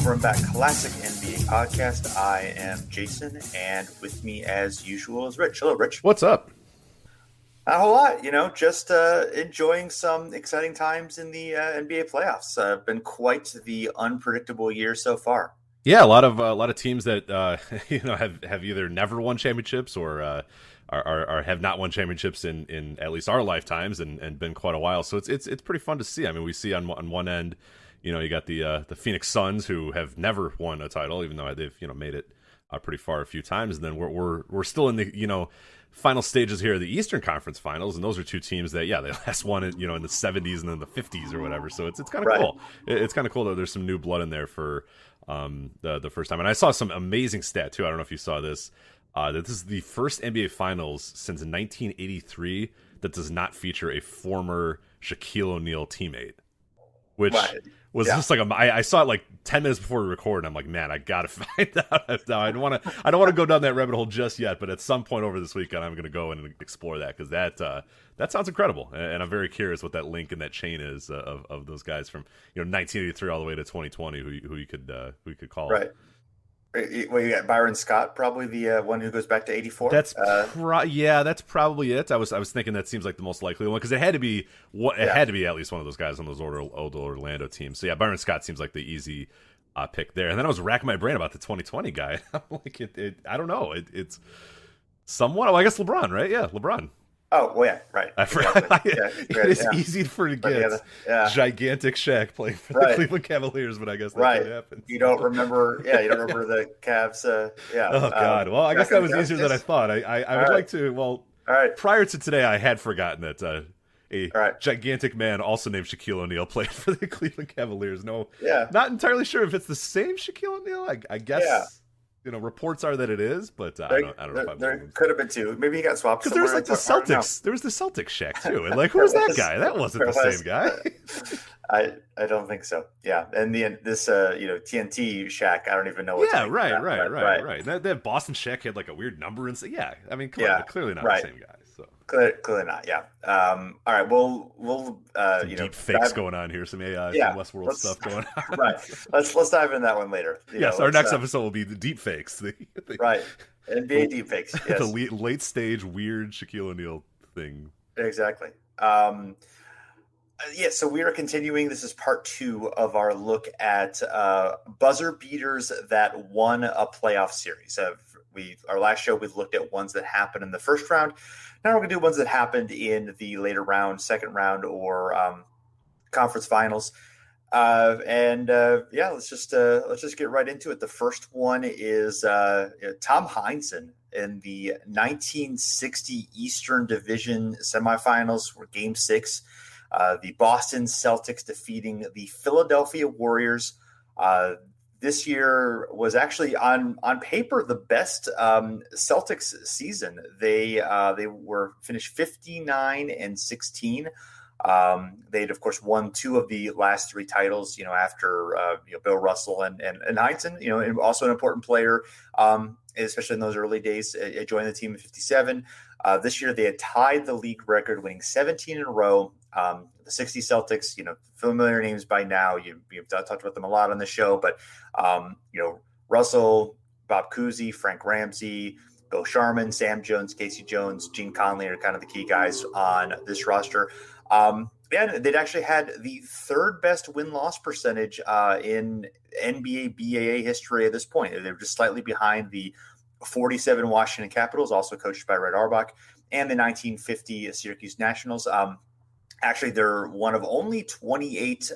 Over and Back Classic NBA Podcast. I am Jason, and with me, as usual, is Rich. Hello, Rich. What's up? Not a whole lot, just enjoying some exciting times in the NBA playoffs. Been quite the unpredictable year so far. Yeah, a lot of teams that have either never won championships or are have not won championships in at least our lifetimes and been quite a while. So it's pretty fun to see. I mean, we see on one end, you got the Phoenix Suns, who have never won a title, even though they've made it pretty far a few times, and then we're still in the final stages here of the Eastern Conference Finals, and those are two teams that they last won it in the 70s and then the 50s or whatever. So it's kind of cool. It's kind of cool that there's some new blood in there for the first time. And I saw some amazing stat too. I don't know if you saw this. That this is the first NBA Finals since 1983 that does not feature a former Shaquille O'Neal teammate, which was just like I saw it like 10 minutes before we record, and I'm like, man, I gotta find out. Now, I don't want to go down that rabbit hole just yet, but at some point over this weekend, I'm going to go in and explore that, because that sounds incredible, and I'm very curious what that link and that chain is of those guys from 1983 all the way to 2020 who you could call. Right. Well, you got Byron Scott, probably the one who goes back to 84. That's that's probably it. I was thinking that seems like the most likely one, because it had to be had to be at least one of those guys on those old Orlando teams. So yeah, Byron Scott seems like the easy pick there. And then I was racking my brain about the 2020 guy. I'm like, I don't know. It's somewhat. Oh, I guess LeBron, right? Yeah, LeBron. Oh, well, yeah, right. It's easy to forget gigantic Shaq playing for the Cleveland Cavaliers, but I guess that could happen. You don't remember the Cavs. Oh, God. Well, I guess that was easier than I thought. I would like to, prior to today, I had forgotten that a gigantic man also named Shaquille O'Neal played for the Cleveland Cavaliers. Not entirely sure if it's the same Shaquille O'Neal. I guess... Yeah. Reports are that it is, but I don't know if I there could have been two. Maybe he got swapped. Because there was the Celtics. There was the Celtics Shaq too, and who was that guy? That wasn't the same guy. I don't think so. Yeah, and this TNT Shaq, I don't even know. Right. That Boston Shaq had a weird number and I mean, come on, clearly not the same guy. So clearly not. Yeah. All right. We'll deep fakes going on here. Some AI, some Westworld stuff going on. Right. Let's dive into that one later. Our next episode will be the deep fakes. Right. NBA deep fakes. Yes. The late stage weird Shaquille O'Neal thing. Exactly. So we are continuing. This is part 2 of our look at buzzer beaters that won a playoff series. Our last show, we looked at ones that happened in the first round. Now we're going to do ones that happened in the later round, second round, or conference finals. Let's just get right into it. The first one is Tom Heinsohn in the 1960 Eastern Division semifinals, for Game 6. The Boston Celtics defeating the Philadelphia Warriors. This year was actually on paper the best Celtics season. They were finished 59-16. They'd of course won 2 of the last 3 titles. After Bill Russell and Heinsohn. And also an important player, especially in those early days. Joined the team in 57. This year they had tied the league record, winning 17 in a row. The 60 Celtics, familiar names by now. You've talked about them a lot on the show, but Russell, Bob Cousy, Frank Ramsey, Bill Sharman, Sam Jones, Casey Jones, Gene Conley are kind of the key guys on this roster. They'd actually had the 3rd best win-loss percentage in NBA BAA history at this point. They were just slightly behind the 47 Washington Capitals, also coached by Red Auerbach, and the 1950 Syracuse Nationals. Actually, they're one of only 28,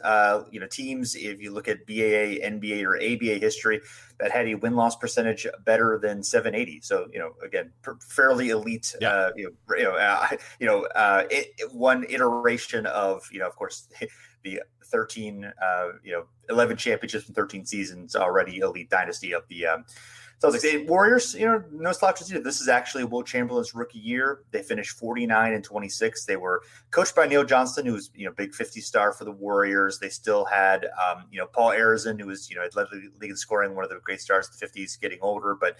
teams, if you look at BAA, NBA, or ABA history, that had a win-loss percentage better than 780. So, again, fairly elite. One iteration of, of course, the 13, 11 championships in 13 seasons, already elite dynasty of the Celtics. Warriors, no slouches either. This is actually Wilt Chamberlain's rookie year. They finished 49-26. They were coached by Neil Johnston, who was, big 50 star for the Warriors. They still had, Paul Arizin, who was, had led the league in scoring, one of the great stars of the 50s, getting older. But,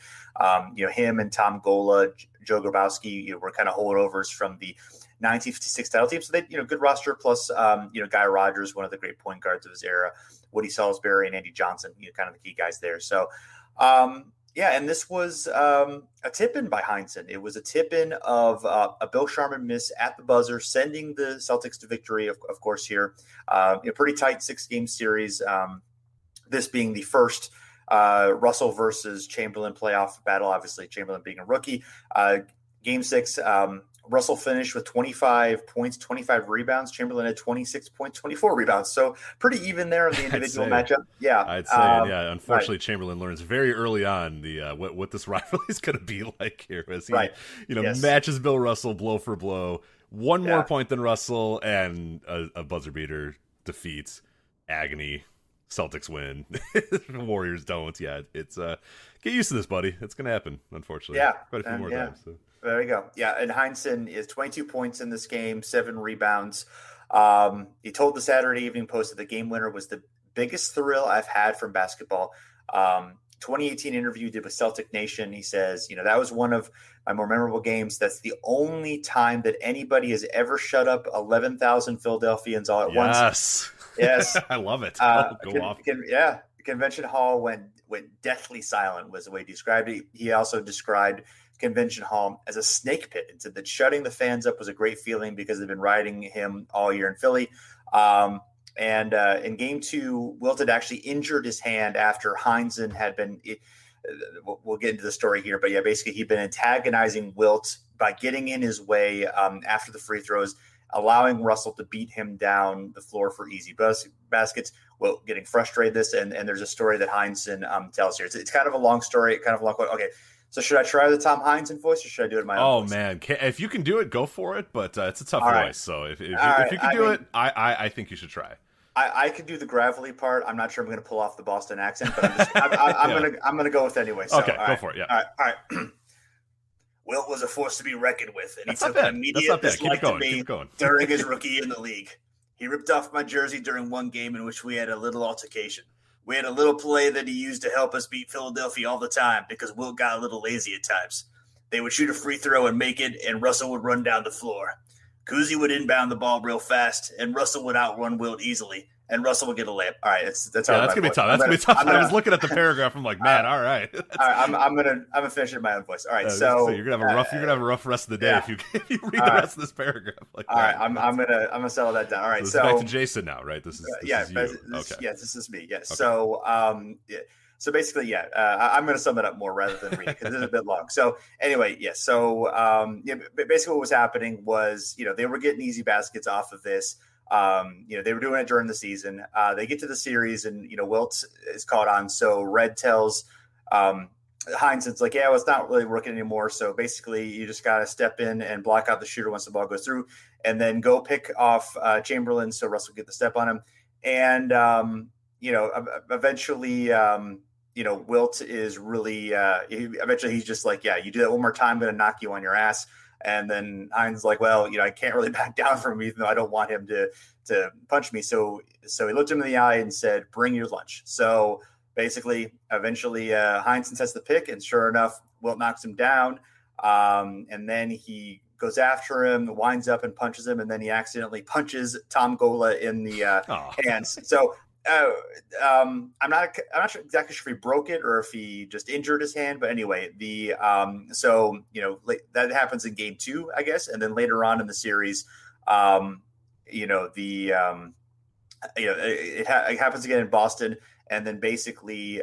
him and Tom Gola, Joe Grabowski, were kind of holdovers from the 1956 title team. So they, good roster. Plus, Guy Rogers, one of the great point guards of his era, Woody Salisbury and Andy Johnson, kind of the key guys there. So, and this was a tip-in by Heinsohn. It was a tip-in of a Bill Sharman miss at the buzzer, sending the Celtics to victory, of course, here. A pretty tight 6-game series, this being the first Russell versus Chamberlain playoff battle, obviously Chamberlain being a rookie. Game 6, Russell finished with 25 points, 25 rebounds. Chamberlain had 26 points, 24 rebounds. So pretty even there in the individual matchup. Yeah. I'd say, unfortunately, right. Chamberlain learns very early on the what this rivalry is going to be like here as he, matches Bill Russell blow for blow. One more point than Russell, and a buzzer beater defeats. Agony. Celtics win. Warriors don't. Yeah, it's get used to this, buddy. It's going to happen, unfortunately. Yeah. Quite a few more times. So. There you go. Yeah, and Heinsohn is 22 points in this game, 7 rebounds. He told the Saturday Evening Post that the game winner was the biggest thrill I've had from basketball. 2018 interview did with Celtic Nation. He says, that was one of my more memorable games. That's the only time that anybody has ever shut up 11,000 Philadelphians all at once. Yes. I love it. Go off. The convention hall went deathly silent was the way he described it. He also described convention hall as a snake pit and said that shutting the fans up was a great feeling because they've been riding him all year in Philly. And in game 2, Wilt had actually injured his hand after Heinsohn had been we'll get into the story here, but basically he'd been antagonizing Wilt by getting in his way after the free throws, allowing Russell to beat him down the floor for easy baskets. Well, getting frustrated this, and there's a story that Heinsohn tells here. It's kind of a long story, kind of a long quote. Okay, so should I try the Tom Heinsohn voice, or should I do it in my own voice? Oh, man. If you can do it, go for it, but it's a tough voice. So if you can do it, I think you should try. I could do the gravelly part. I'm not sure I'm going to pull off the Boston accent, but I'm going to go with it anyway. So, okay, go for it. Yeah. All right. Wilt was a force to be reckoned with, and he took an immediate dislike to me during his rookie year in the league. He ripped off my jersey during one game in which we had a little altercation. We had a little play that he used to help us beat Philadelphia all the time because Wilt got a little lazy at times. They would shoot a free throw and make it, and Russell would run down the floor. Kuzi would inbound the ball real fast, and Russell would outrun Wilt easily. And Russell will get a layup. All right, that's gonna be tough. That's gonna be tough. I was looking at the paragraph. I'm like, man, all right. All right, I'm gonna finish it in my own voice. All right, so you're gonna have a rough rest of the day if you read the rest of this paragraph. Like, all right, I'm gonna settle that down. All right, so back to Jason now, right? This is you. Okay. Yes, this is me. Yes. Okay. So basically, I'm going to sum it up more rather than read it because it's a bit long. So anyway, So basically, what was happening was they were getting easy baskets off of this. They were doing it during the season. They get to the series and, Wilt is caught on. So Red tells Heinsohn's like, well, it's not really working anymore. So basically you just got to step in and block out the shooter once the ball goes through and then go pick off Chamberlain. So Russell get the step on him. And, eventually, Wilt is really eventually he's just like, you do that one more time, I'm going to knock you on your ass. And then Heinz like, well, I can't really back down from him, even though I don't want him to punch me. So he looked him in the eye and said, bring your lunch. So basically, eventually Heinz sets the pick, and sure enough, Wilt knocks him down. And then he goes after him, winds up and punches him, and then he accidentally punches Tom Gola in the hands. So I'm not sure exactly sure if he broke it or if he just injured his hand, but anyway, that happens in game 2, I guess, and then later on in the series, it happens again in Boston, and then basically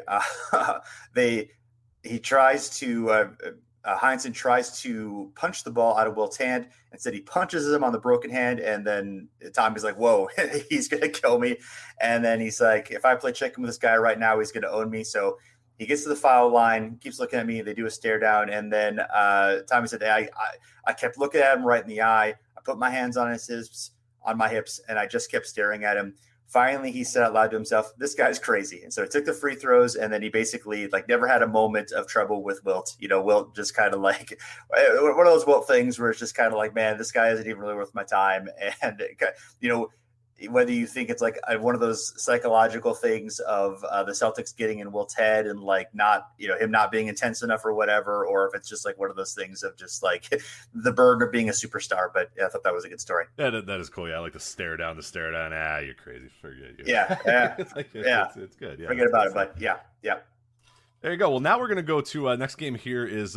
Heinsohn tries to punch the ball out of Wilt's hand. Instead, he punches him on the broken hand, and then Tommy's like, whoa, he's going to kill me. And then he's like, if I play chicken with this guy right now, he's going to own me. So he gets to the foul line, keeps looking at me. They do a stare down. And then Tommy said, I kept looking at him right in the eye. I put my hands on my hips, and I just kept staring at him. Finally, he said out loud to himself, this guy's crazy. And so he took the free throws, and then he basically never had a moment of trouble with Wilt. Wilt just kind of like one of those Wilt things where it's just kind of like, man, this guy isn't even really worth my time. And, whether you think it's like one of those psychological things of the Celtics getting in Wilt's head and like not, him not being intense enough or whatever, or if it's just like one of those things of just like the burden of being a superstar. But yeah, I thought that was a good story. Yeah, that is cool. Yeah, I like the stare down. You're crazy. Forget you. Yeah. It's good. Yeah, forget about it. But yeah. There you go. Well, now we're going to go to next game here is,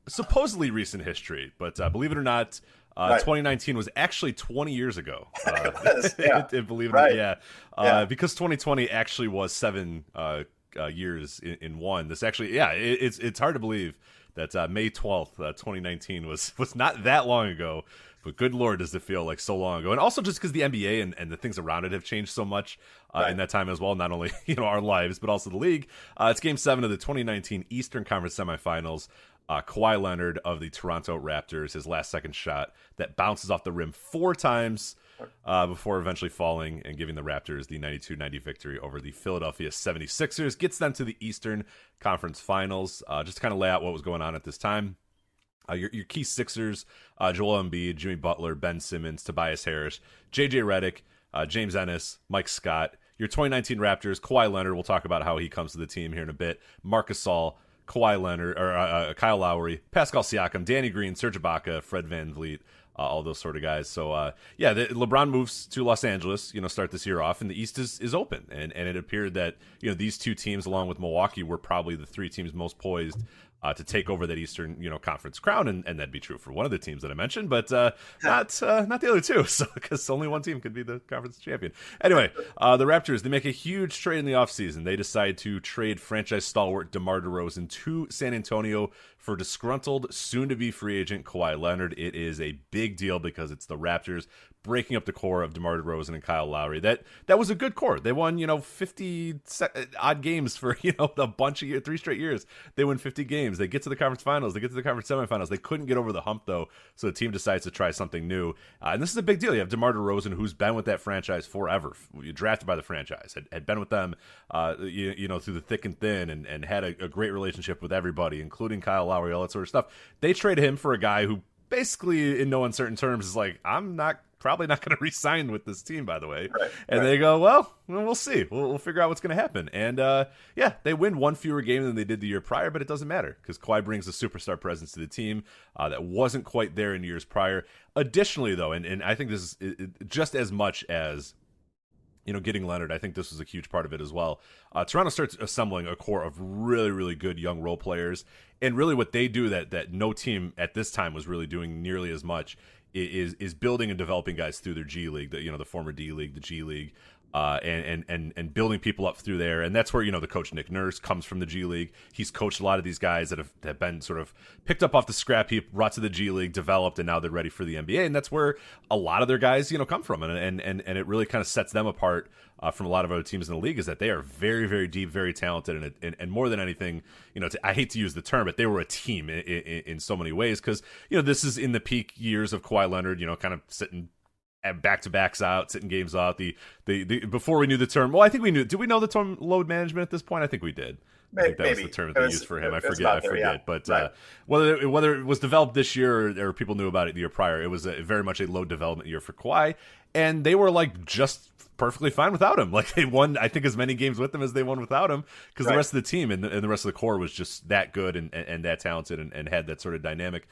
supposedly recent history, but believe it or not, 2019 was actually 20 years ago. Believe it or not, because 2020 actually was 7 years in one. This actually, it's hard to believe that May 12th, 2019 was not that long ago. But good Lord, does it feel like so long ago. And also just because the NBA and the things around it have changed so much in that time as well. Not only our lives, but also the league. It's Game 7 of the 2019 Eastern Conference Semifinals. Kawhi Leonard of the Toronto Raptors, his last second shot that bounces off the rim 4 times before eventually falling and giving the Raptors the 92-90 victory over the Philadelphia 76ers. Gets them to the Eastern Conference Finals. Just to kind of lay out what was going on at this time. Your key Sixers, Joel Embiid, Jimmy Butler, Ben Simmons, Tobias Harris, J.J. Redick, James Ennis, Mike Scott. Your 2019 Raptors, Kawhi Leonard, we'll talk about how he comes to the team here in a bit, Marc Gasol, Kawhi Leonard, or Kyle Lowry, Pascal Siakam, Danny Green, Serge Ibaka, Fred VanVleet, all those sort of guys. So, LeBron moves to Los Angeles, start this year off, and the East is open. And it appeared that, these 2 teams, along with Milwaukee, were probably the 3 teams most poised to take over that Eastern, conference crown, and that'd be true for one of the teams that I mentioned, but not the other 2. So because only one team could be the conference champion. Anyway, the Raptors, they make a huge trade in the offseason. They decide to trade franchise stalwart DeMar DeRozan to San Antonio for disgruntled, soon-to-be free agent Kawhi Leonard. It is a big deal because it's the Raptors breaking up the core of DeMar DeRozan and Kyle Lowry. That was a good core. They won, 50 odd games for, a bunch of 3 straight years. They win 50 games. They get to the conference finals. They get to the conference semifinals. They couldn't get over the hump, though, so the team decides to try something new. And this is a big deal. You have DeMar DeRozan, who's been with that franchise forever, drafted by the franchise, had been with them, through the thick and thin, and had a great relationship with everybody, including Kyle Lowry, all that sort of stuff. They trade him for a guy who basically, in no uncertain terms, is like, I'm probably not going to re-sign with this team, by the way. They go, well, we'll see. We'll figure out what's going to happen. And they win 1 fewer game than they did the year prior, but it doesn't matter because Kawhi brings a superstar presence to the team that wasn't quite there in years prior. Additionally, though, and I think this is just as much as getting Leonard, I think this was a huge part of it as well. Toronto starts assembling a core of really, really good young role players. And really what they do that no team at this time was really doing nearly as much is building and developing guys through their G League, the former D League, the G League, and building people up through there. And that's where, the coach Nick Nurse comes from the G League. He's coached a lot of these guys that have been sort of picked up off the scrap heap, brought to the G League, developed, and now they're ready for the NBA. And that's where a lot of their guys, come from. And it really kind of sets them apart from a lot of other teams in the league, is that they are very, very deep, very talented. And more than anything, I hate to use the term, but they were a team in so many ways. Because, this is in the peak years of Kawhi Leonard, kind of sitting back-to-backs out, sitting games out. The before we knew the term, well, I think we knew. Did we know the term load management at this point? I think we did. I think that was the term that they used for him. I forget. Yeah. But whether it was developed this year or people knew about it the year prior, it was very much a load development year for Kawhi, and they were like just perfectly fine without him. Like they won, I think, as many games with him as they won without him, because the rest of the team and the rest of the core was just that good and that talented and had that sort of dynamic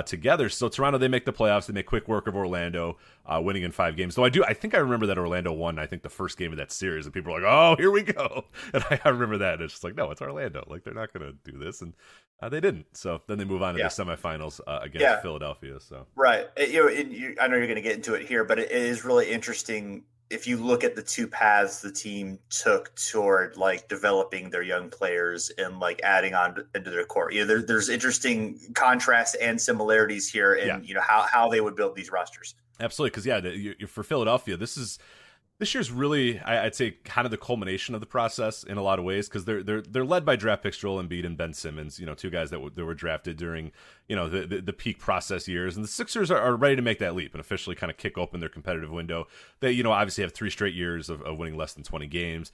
together. So Toronto, they make the playoffs. They make quick work of Orlando, winning in 5 games. So I think I remember that Orlando won, I think, the first game of that series, and people were like, oh, here we go. And I remember that. And it's just like, no, it's Orlando. Like, they're not going to do this. And they didn't. So then they move on to the semifinals against Philadelphia. So I know you're going to get into it here, but it is really interesting if you look at the 2 paths the team took toward like developing their young players and like adding on into their core. There's interesting contrasts and similarities here in how they would build these rosters. Absolutely, because for Philadelphia, this year's really, I'd say, kind of the culmination of the process in a lot of ways, because they're led by draft picks Joel Embiid and Ben Simmons, 2 guys that were drafted during the peak process years, and the Sixers are ready to make that leap and officially kind of kick open their competitive window. They obviously have 3 straight years of winning less than 20 games.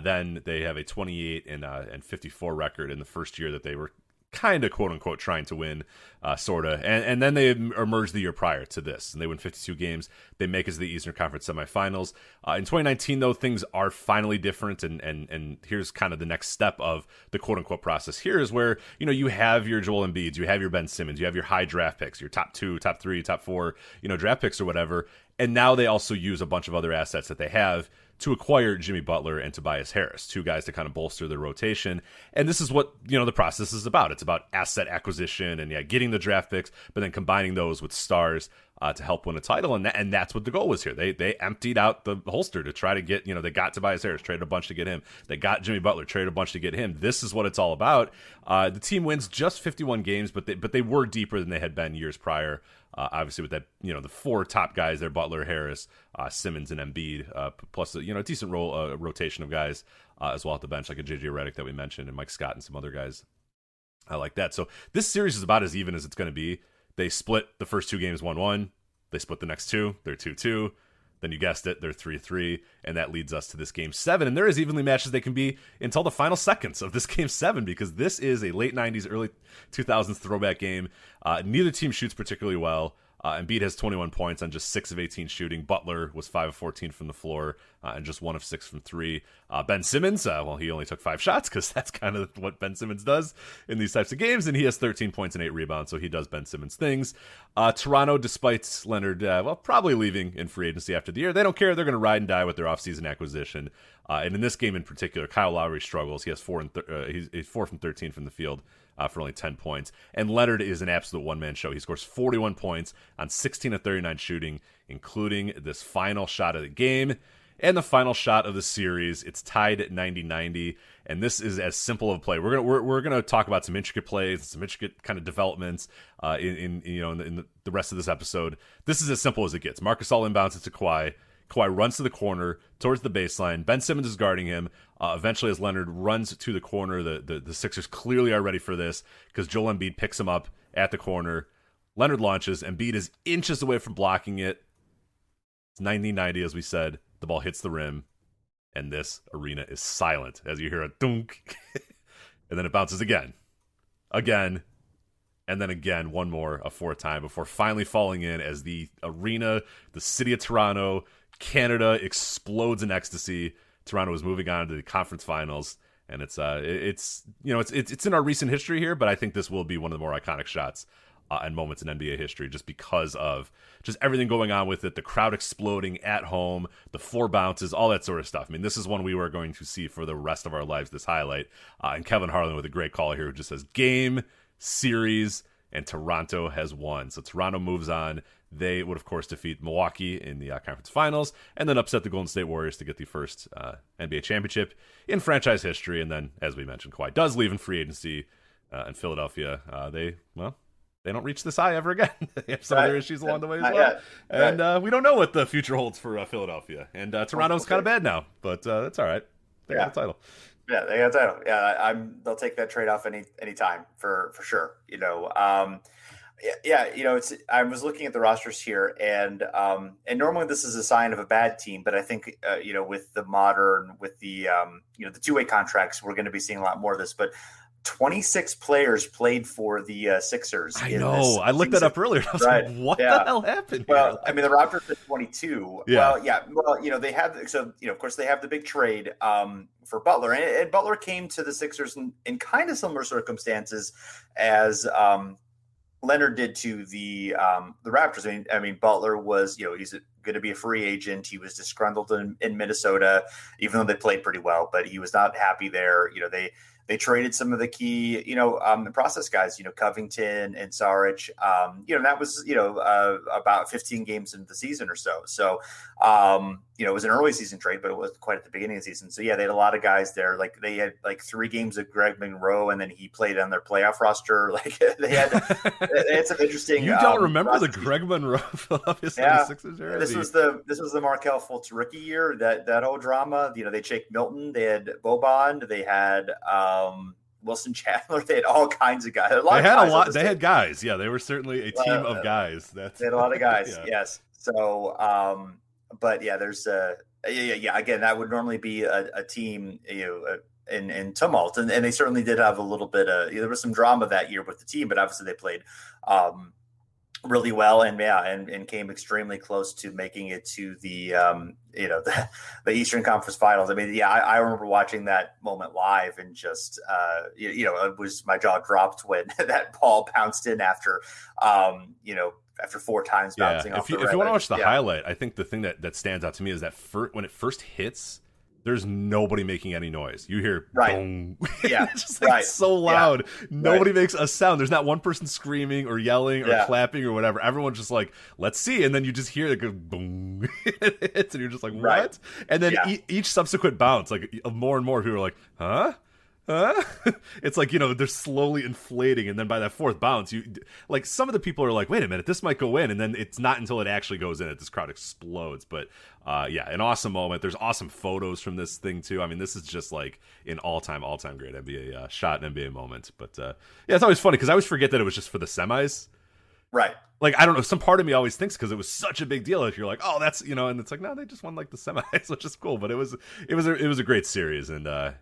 Then they have a 28 and 54 record in the first year that they were kind of quote unquote trying to win, sort of. And then they emerged the year prior to this, and they win 52 games. They make it to the Eastern Conference semifinals. In 2019, though, things are finally different, and here's kind of the next step of the quote unquote process. Here is where, you have your Joel Embiid, you have your Ben Simmons, you have your high draft picks, your top 2, top 3, top 4, draft picks or whatever. And now they also use a bunch of other assets that they have to acquire Jimmy Butler and Tobias Harris, 2 guys to kind of bolster their rotation. And this is what, the process is about. It's about asset acquisition and getting the draft picks, but then combining those with stars to help win a title. And that's what the goal was here. They emptied out the holster to try to get, they got Tobias Harris, traded a bunch to get him. They got Jimmy Butler, traded a bunch to get him. This is what it's all about. The team wins just 51 games, but they were deeper than they had been years prior. Obviously with that, the 4 top guys there, Butler, Harris, Simmons, and Embiid, plus a decent rotation of guys as well at the bench, like a JJ Redick that we mentioned, and Mike Scott and some other guys like that. So this series is about as even as it's going to be. They split the first 2 games 1-1. They split the next 2. They're 2-2. Then you guessed it, they're 3-3, and that leads us to this Game 7. And they're as evenly matched as they can be until the final seconds of this Game 7, because this is a late 90s, early 2000s throwback game. Neither team shoots particularly well. Embiid has 21 points on just 6 of 18 shooting. Butler was 5 of 14 from the floor and just 1 of 6 from 3. Ben Simmons, he only took 5 shots because that's kind of what Ben Simmons does in these types of games, and he has 13 points and 8 rebounds, so he does Ben Simmons things. Toronto, despite Leonard probably leaving in free agency after the year, they don't care. They're going to ride and die with their offseason acquisition. And in this game in particular, Kyle Lowry struggles. He has 4 he's 4 from 13 from the field. For only 10 points. And Leonard is an absolute one-man show. He scores 41 points on 16 of 39 shooting, including this final shot of the game and the final shot of the series. It's tied at 90-90, and this is as simple of a play. We're gonna talk about some intricate plays, some intricate kind of developments in the rest of this episode. This is as simple as it gets. Marc Gasol inbounds it to Kawhi. Kawhi runs to the corner towards the baseline. Ben Simmons is guarding him. Eventually, as Leonard runs to the corner, the Sixers clearly are ready for this because Joel Embiid picks him up at the corner. Leonard launches. Embiid is inches away from blocking it. It's 90-90, as we said. The ball hits the rim, and this arena is silent as you hear a dunk. And then it bounces again, and then again, one more, a 4th time, before finally falling in as the arena, the city of Toronto, Canada explodes in ecstasy. Toronto is moving on to the conference finals, and it's in our recent history here, but I think this will be one of the more iconic shots and moments in NBA history, just because of just everything going on with it, the crowd exploding at home, the 4 bounces, all that sort of stuff. I mean, this is one we were going to see for the rest of our lives, this highlight. And Kevin Harlan with a great call here who just says, game, series, and Toronto has won. So Toronto moves on. They would, of course, defeat Milwaukee in the conference finals and then upset the Golden State Warriors to get the first NBA championship in franchise history. And then, as we mentioned, Kawhi does leave in free agency in Philadelphia. They don't reach this high ever again. They have some other issues along the way as well. And we don't know what the future holds for Philadelphia. And Toronto's kind of bad now, but that's all right. They got the title. Yeah, they got a title. Yeah, they'll take that trade off any time for sure. I was looking at the rosters here, and normally this is a sign of a bad team, but I think with the the 2-way contracts, we're going to be seeing a lot more of this. But 26 players played for the Sixers. I know. I looked that up earlier. I was like, what the hell happened here? Well, I mean, the Raptors had 22. Yeah. Well, they have, of course, they have the big trade for Butler. And Butler came to the Sixers in kind of similar circumstances as Leonard did to the Raptors. I mean, Butler was, he's going to be a free agent. He was disgruntled in Minnesota, even though they played pretty well, but he was not happy there. They traded some of the key, process guys, Covington and Saric. That was, about 15 games into the season or so. So, it was an early season trade, but it wasn't quite at the beginning of the season. So, yeah, they had a lot of guys there. Like, they had 3 games of Greg Monroe, and then he played on their playoff roster. Like, they had some interesting. You don't remember the Greg Monroe Philadelphia 76ers era? This was the Markelle Fultz rookie year. That whole drama. They had Jake Milton. They had Boban. They had Wilson Chandler. They had all kinds of guys. They had guys. Yeah, they were certainly a team of guys. They had a lot of guys. Yeah. Yes. So, but yeah, there's again, that would normally be a team, in tumult, and they certainly did have a little bit of, there was some drama that year with the team, but obviously they played really well, and came extremely close to making it to the the Eastern Conference Finals. I mean, I remember watching that moment live, and just it was, my jaw dropped when that ball bounced in after after 4 times bouncing off the rim. If you want to watch the highlight, I think the thing that stands out to me is that when it first hits, there's nobody making any noise. You hear boom. Yeah. It's just like so loud. Yeah. Nobody makes a sound. There's not one person screaming or yelling or clapping or whatever. Everyone's just like, let's see. And then you just hear it go boom. It hits, and you're just like, what? Right. And then each subsequent bounce, like more and more people are like, huh? It's like, they're slowly inflating, and then by that 4th bounce, some of the people are like, wait a minute, this might go in, and then it's not until it actually goes in that this crowd explodes. But an awesome moment. There's awesome photos from this thing too. I mean, this is just like an all-time great NBA shot and NBA moment. But it's always funny because I always forget that it was just for the semis. Right. Like, I don't know, some part of me always thinks, because it was such a big deal, if you're like, oh, that's, and it's like, no, they just won like the semis, which is cool. But it was a great series, and a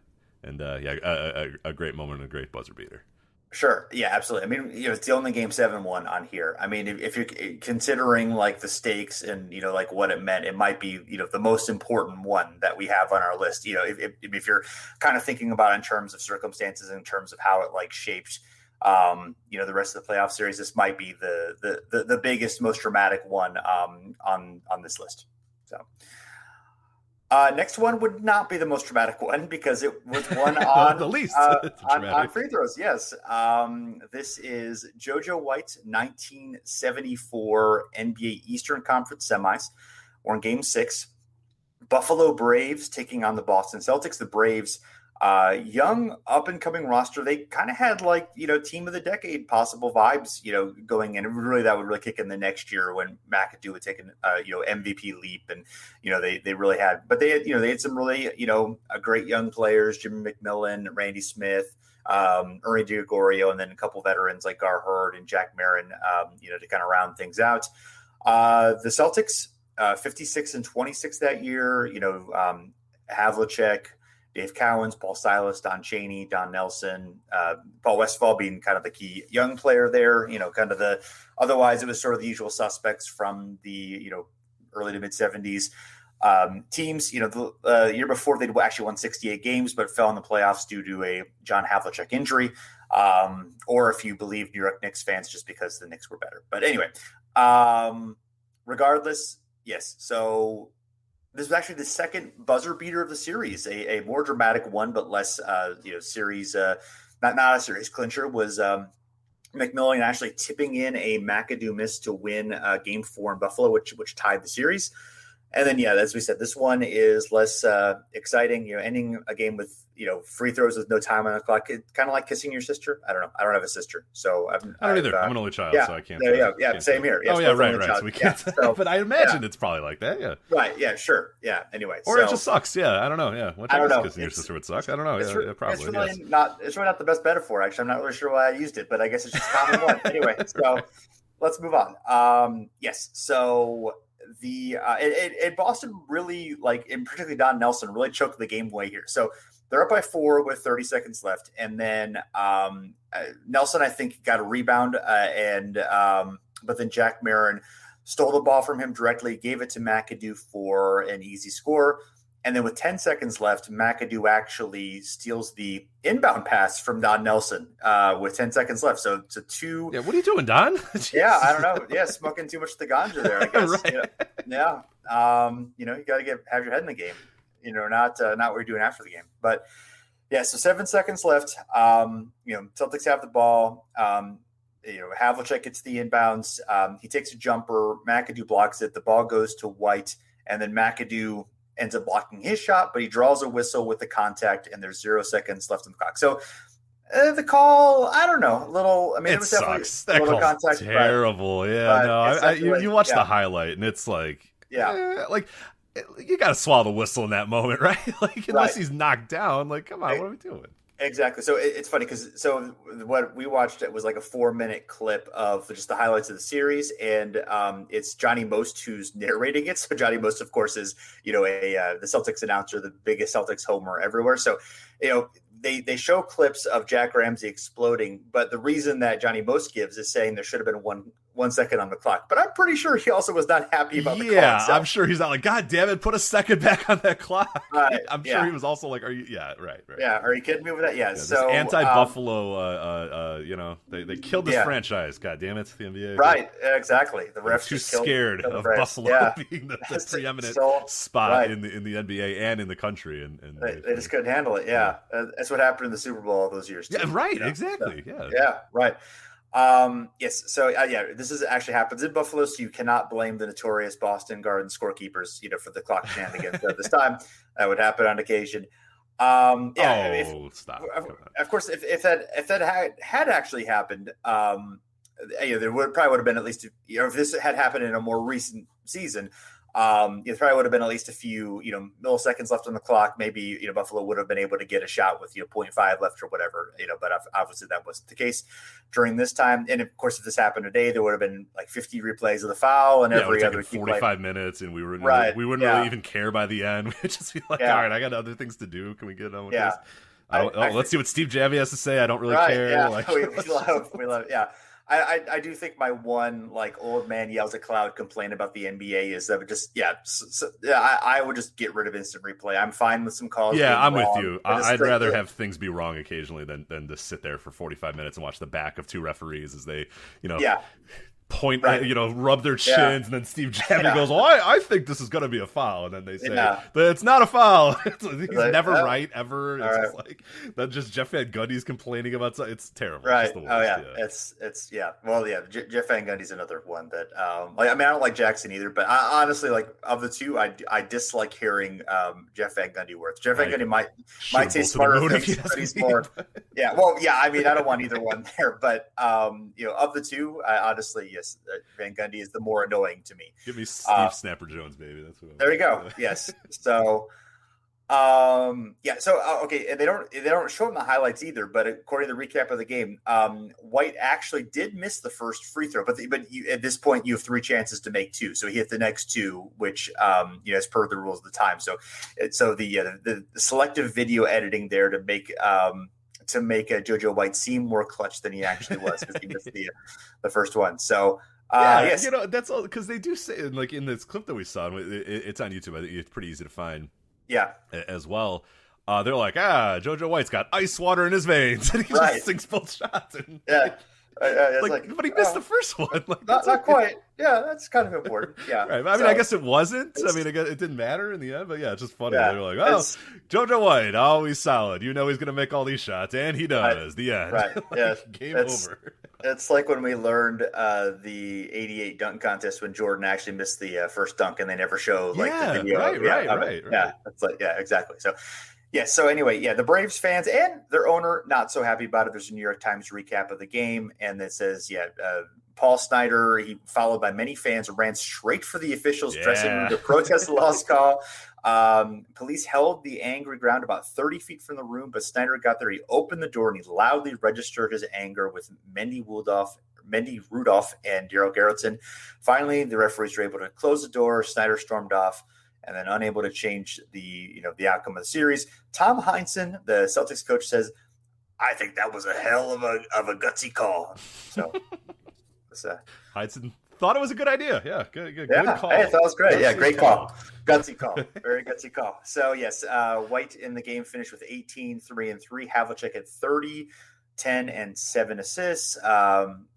great moment and a great buzzer beater. Sure. Yeah, absolutely. I mean, it's the only game 7-1 on here. I mean, if you're considering like the stakes and, like what it meant, it might be, the most important one that we have on our list. If you're kind of thinking about it in terms of circumstances, in terms of how it like shaped, the rest of the playoff series, this might be the biggest, most dramatic one on this list. So. Next one would not be the most dramatic one, because it was one on the least on free throws. Yes. This is JoJo White's 1974 NBA Eastern Conference Semis. We're in Game 6. Buffalo Braves taking on the Boston Celtics. The Braves, young up-and-coming roster. They kind of had team of the decade possible vibes, going in. And that would really kick in the next year when McAdoo would take an MVP leap, and they really had. But they had some really great young players: Jimmy McMillan, Randy Smith, Ernie DiGregorio, and then a couple veterans like Gar Hurd and Jack Marin, to kind of round things out. The Celtics, 56-26 that year. Havlicek, Dave Cowens, Paul Silas, Don Chaney, Don Nelson, Paul Westphal being kind of the key young player there. Otherwise it was sort of the usual suspects from the early to mid 70s teams. The year before they'd actually won 68 games, but fell in the playoffs due to a John Havlicek injury, or if you believe New York Knicks fans, just because the Knicks were better. But anyway, regardless, yes. So this was actually the second buzzer beater of the series, a more dramatic one, but less, series. Not a series clincher was McMillan actually tipping in a McAdoo miss to win Game 4 in Buffalo, which tied the series. And then, as we said, this one is less exciting. Ending a game with free throws with no time on the clock. It's kind of like kissing your sister. I don't know. I don't have a sister, so I don't either. I'm an only child, so I can't. Yeah, same here. Yes, right. So we can't. But I imagine it's probably like that. Yeah. Right. Yeah. Sure. Yeah. Anyway, or it just sucks. Yeah. I don't know. Yeah. I don't know. Kissing your sister would suck. I don't know. Probably. It's really not. It's really not the best metaphor. Actually, I'm not really sure why I used it, but I guess it's just a common one. Anyway, so let's move on. Yes. So. Boston really, and particularly Don Nelson, really choked the game away here. So they're up by 4 with 30 seconds left, and then Nelson, I think, got a rebound, but then Jack Marin stole the ball from him directly, gave it to McAdoo for an easy score. And then with 10 seconds left, McAdoo actually steals the inbound pass from Don Nelson with 10 seconds left. So it's a 2. Yeah, what are you doing, Don? Yeah, I don't know. Yeah, smoking too much of the ganja there, I guess. Right. Yeah. You got to have your head in the game, not what you're doing after the game. But yeah, so 7 seconds left. Celtics have the ball. Havlicek gets the inbounds. He takes a jumper. McAdoo blocks it. The ball goes to White, and then McAdoo ends up blocking his shot, but he draws a whistle with the contact, and there's 0 seconds left on the clock. So the call, I don't know, it was sucks. Definitely a little contact. Terrible. You watch the highlight, and it's like, you got to swallow the whistle in that moment, right? Unless he's knocked down, come on, what are we doing? Exactly. So it's funny because what we watched it was like a 4-minute clip of just the highlights of the series, and it's Johnny Most who's narrating it. So Johnny Most, of course, is the Celtics announcer, the biggest Celtics homer everywhere. So they show clips of Jack Ramsey exploding, but the reason that Johnny Most gives is saying there should have been 1 second on the clock. But I'm pretty sure he also was not happy about the clock. Yeah, I'm sure he's not like, God damn it, put a second back on that clock. Right, I'm sure he was also like, are you? Yeah, right. Yeah, are you kidding me with that? Yeah, so anti-Buffalo, they killed this franchise. God damn it, the NBA. Right, exactly. The refs too scared of Buffalo being the preeminent spot in the NBA and in the country, and they just couldn't handle it. Yeah, that's what happened in the Super Bowl all those years. Too. Yeah, right. Exactly. So, yeah, right. Yes. So this actually happens in Buffalo. So you cannot blame the notorious Boston Garden scorekeepers, for the clock shenanigans this time. That would happen on occasion. Stop. Of course, if that had actually happened, there probably would have been at least, if this had happened in a more recent season, it probably would have been at least a few, milliseconds left on the clock. Maybe, Buffalo would have been able to get a shot with, 0.5 left or whatever, but obviously that wasn't the case during this time. And of course, if this happened today, there would have been like 50 replays of the foul and every other 45 minutes. And we wouldn't really even care by the end. We'd just be like, all right, I got other things to do. Can we get on with this? Let's see what Steve Javie has to say. I don't really care. Yeah. We love, yeah. I do think my one old man yells at cloud complaint about the NBA is that I would just get rid of instant replay. I'm fine with some calls. Yeah, I'm with you. I'd rather have things be wrong occasionally than to sit there for 45 minutes and watch the back of two referees as they point, rub their chins, and then Steve Javie goes, "Oh, I think this is going to be a foul," and then they say, "But it's not a foul." He's never right ever. It's just like that. Just Jeff Van Gundy's complaining about something. It's terrible. Right? It's the worst. It's Well, Jeff Van Gundy's another one that I don't like Jackson either, but I honestly of the two, I dislike hearing Jeff Van Gundy words. Jeff Van Gundy might say smarter things, but he's more. I don't want either one there, but of the two, I honestly. Yes, Van Gundy is the more annoying to me. Give me Steve Snapper Jones, baby. That's what there you go. Yes. So, okay. And they don't show him the highlights either. But according to the recap of the game, White actually did miss the first free throw. But at this point, you have 3 chances to make 2. So he hit the next 2, which as per the rules of the time. So the selective video editing there to make JoJo White seem more clutch than he actually was because he missed the first one. So yes. That's all because they do say in this clip that we saw, it's on YouTube. I think it's pretty easy to find. Yeah, as well. They're like, JoJo White's got ice water in his veins, and he just sinks both shots. And, but he missed the first one. Not quite. Yeah, that's kind of important. Yeah, right. I guess it wasn't. I guess it didn't matter in the end. But it's just funny. They're like, JoJo White, always solid. He's going to make all these shots, and he does. Right. The end. Right. Yeah. Game over. It's like when we learned the '88 dunk contest when Jordan actually missed the first dunk, and they never show the video. Right. Yeah, it's exactly. So. Yeah. So anyway, the Braves fans and their owner not so happy about it. There's a New York Times recap of the game, and it says, Paul Snyder, he followed by many fans, ran straight for the officials' dressing room to protest the lost call. Police held the angry ground about 30 feet from the room, but Snyder got there. He opened the door and he loudly registered his anger with Mendy Rudolph and Daryl Garrettson. Finally, the referees were able to close the door. Snyder stormed off. And then unable to change the outcome of the series. Tom Heinsohn, the Celtics coach, says, "I think that was a hell of a gutsy call." So, Heinsohn thought it was a good idea. Yeah, good call. I thought it was great. Yeah, great call. Gutsy call. Very gutsy call. So, yes, White in the game finished with 18, 3 and 3. Havlicek had 30, 10 and 7 assists.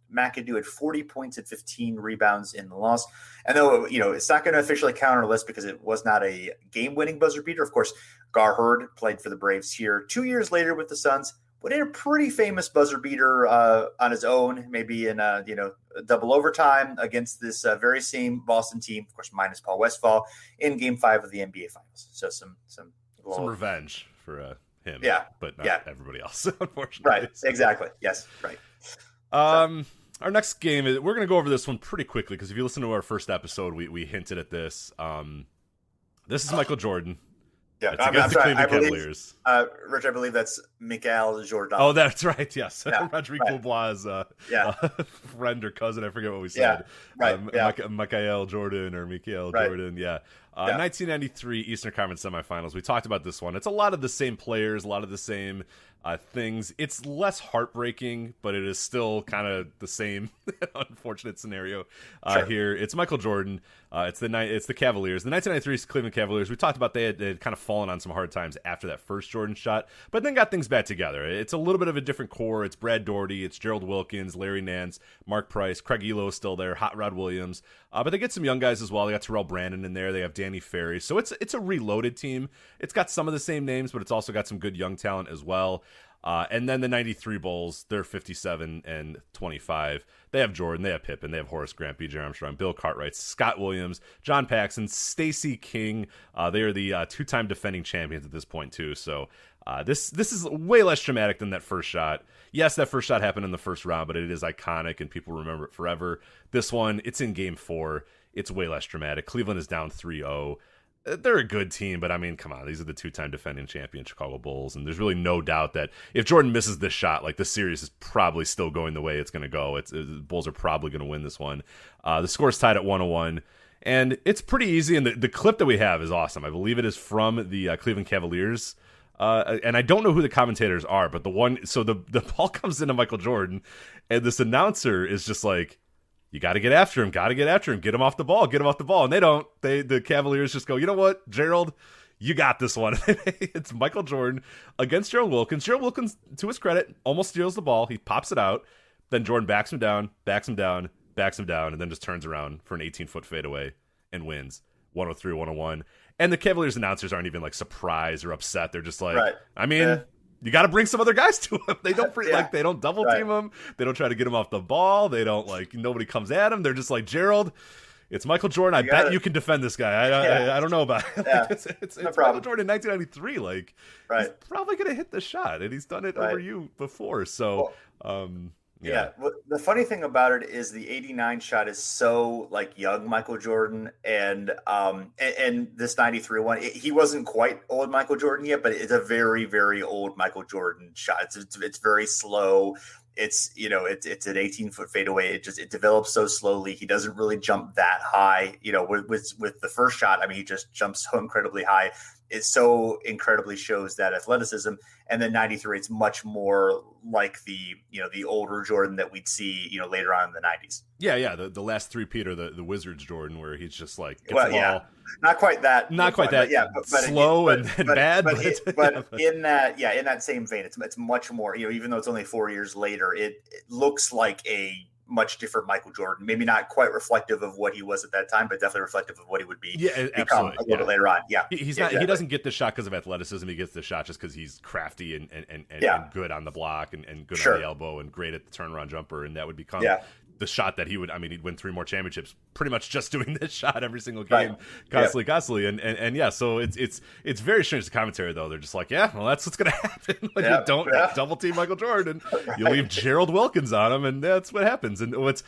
McAdoo had 40 points and 15 rebounds in the loss. And though, it's not going to officially count on our list because it was not a game-winning buzzer beater. Of course, Gar Hurd played for the Braves here 2 years later with the Suns, but in a pretty famous buzzer beater on his own, maybe in a double overtime against this very same Boston team, of course, minus Paul Westphal in Game 5 of the NBA Finals. So some revenge for him, but not everybody else, unfortunately. Right, exactly. Yes, right. Our next game, we're going to go over this one pretty quickly because if you listen to our first episode, we hinted at this. This is Michael Jordan Yeah, That's against the Cleveland Cavaliers. Rich, I believe that's Michael Jordan. Oh, that's right. Yes, yeah, Rodrigo Bois' friend or cousin. I forget what we Yeah, said. right. Michael Jordan or Michael Jordan. Yeah. 1993 Eastern Conference Semifinals. We talked about this one. It's a lot of the same players, a lot of the same things. It's less heartbreaking, but it is still kind of the same unfortunate scenario here. It's Michael Jordan. It's the Cavaliers. The 1993 Cleveland Cavaliers. We talked about they had kind of fallen on some hard times after that first Jordan shot, but then got things back together. It's a little bit of a different core. It's Brad Daugherty, it's Gerald Wilkins, Larry Nance, Mark Price, Craig Hilo is still there, Hot Rod Williams, but they get some young guys as well. They got Terrell Brandon in there. They have Danny Ferry. So it's a reloaded team. It's got some of the same names, but it's also got some good young talent as well. And then the 93 Bulls, they're 57 and 25. They have Jordan, they have Pippen, they have Horace Grant, B.J. Armstrong, Bill Cartwright, Scott Williams, John Paxson, Stacey King. They are the two-time defending champions at this point, too. So this is way less dramatic than that first shot. Yes, that first shot happened in the first round, but it is iconic, and people remember it forever. This one, it's in Game 4. It's way less dramatic. Cleveland is down 3-0. They're a good team, but I mean, come on, these are the two-time defending champion Chicago Bulls, and there's really no doubt that if Jordan misses this shot, like, the series is probably still going the way it's going to go. The Bulls are probably going to win this one. The score's tied at 101, and it's pretty easy, and the clip that we have is awesome. I believe it is from the Cleveland Cavaliers, and I don't know who the commentators are, but the ball comes into Michael Jordan, and this announcer is just like, you got to get after him, get him off the ball, and they don't. The Cavaliers just go, you know what, Gerald, you got this one. It's Michael Jordan against Gerald Wilkins. Gerald Wilkins, to his credit, almost steals the ball. He pops it out. Then Jordan backs him down, and then just turns around for an 18-foot fadeaway and wins 103-101. And the Cavaliers announcers aren't even like surprised or upset. They're just like, you got to bring some other guys to him. They don't they don't double team him. They don't try to get him off the ball. They don't nobody comes at him. They're just like, Gerald, it's Michael Jordan. I bet you can defend this guy. I don't know about it. It's no Michael Jordan in 1993. He's probably going to hit the shot, and he's done it over you before. So, Yeah. Well, the funny thing about it is the 89 shot is so young Michael Jordan, and this 93 one, he wasn't quite old Michael Jordan yet, but it's a very, very old Michael Jordan shot. It's very slow. It's an 18-foot fadeaway. It develops so slowly. He doesn't really jump that high. With the first shot, I mean, he just jumps so incredibly high. It so incredibly shows that athleticism. And then 93, it's much more like the older Jordan that we'd see, later on in the 90s. Yeah. The last three-peat, or the Wizards Jordan, where he's just gets the ball. Yeah. Not quite that. But slow and bad. But in that same vein, it's much more, even though it's only 4 years later, it looks like a much different Michael Jordan. Maybe not quite reflective of what he was at that time, but definitely reflective of what he would become a little bit later on. Yeah, he's not. Exactly. He doesn't get the shot because of athleticism. He gets the shot just because he's crafty and good on the block and good on the elbow and great at the turnaround jumper, and that would become the shot that he would. I mean, he'd win 3 more championships pretty much just doing this shot every single game, constantly, and yeah. So it's very strange. The commentary though, they're just like, yeah, well, that's what's gonna happen when you don't double team Michael Jordan. You leave Gerald Wilkins on him, and that's what happens. And what's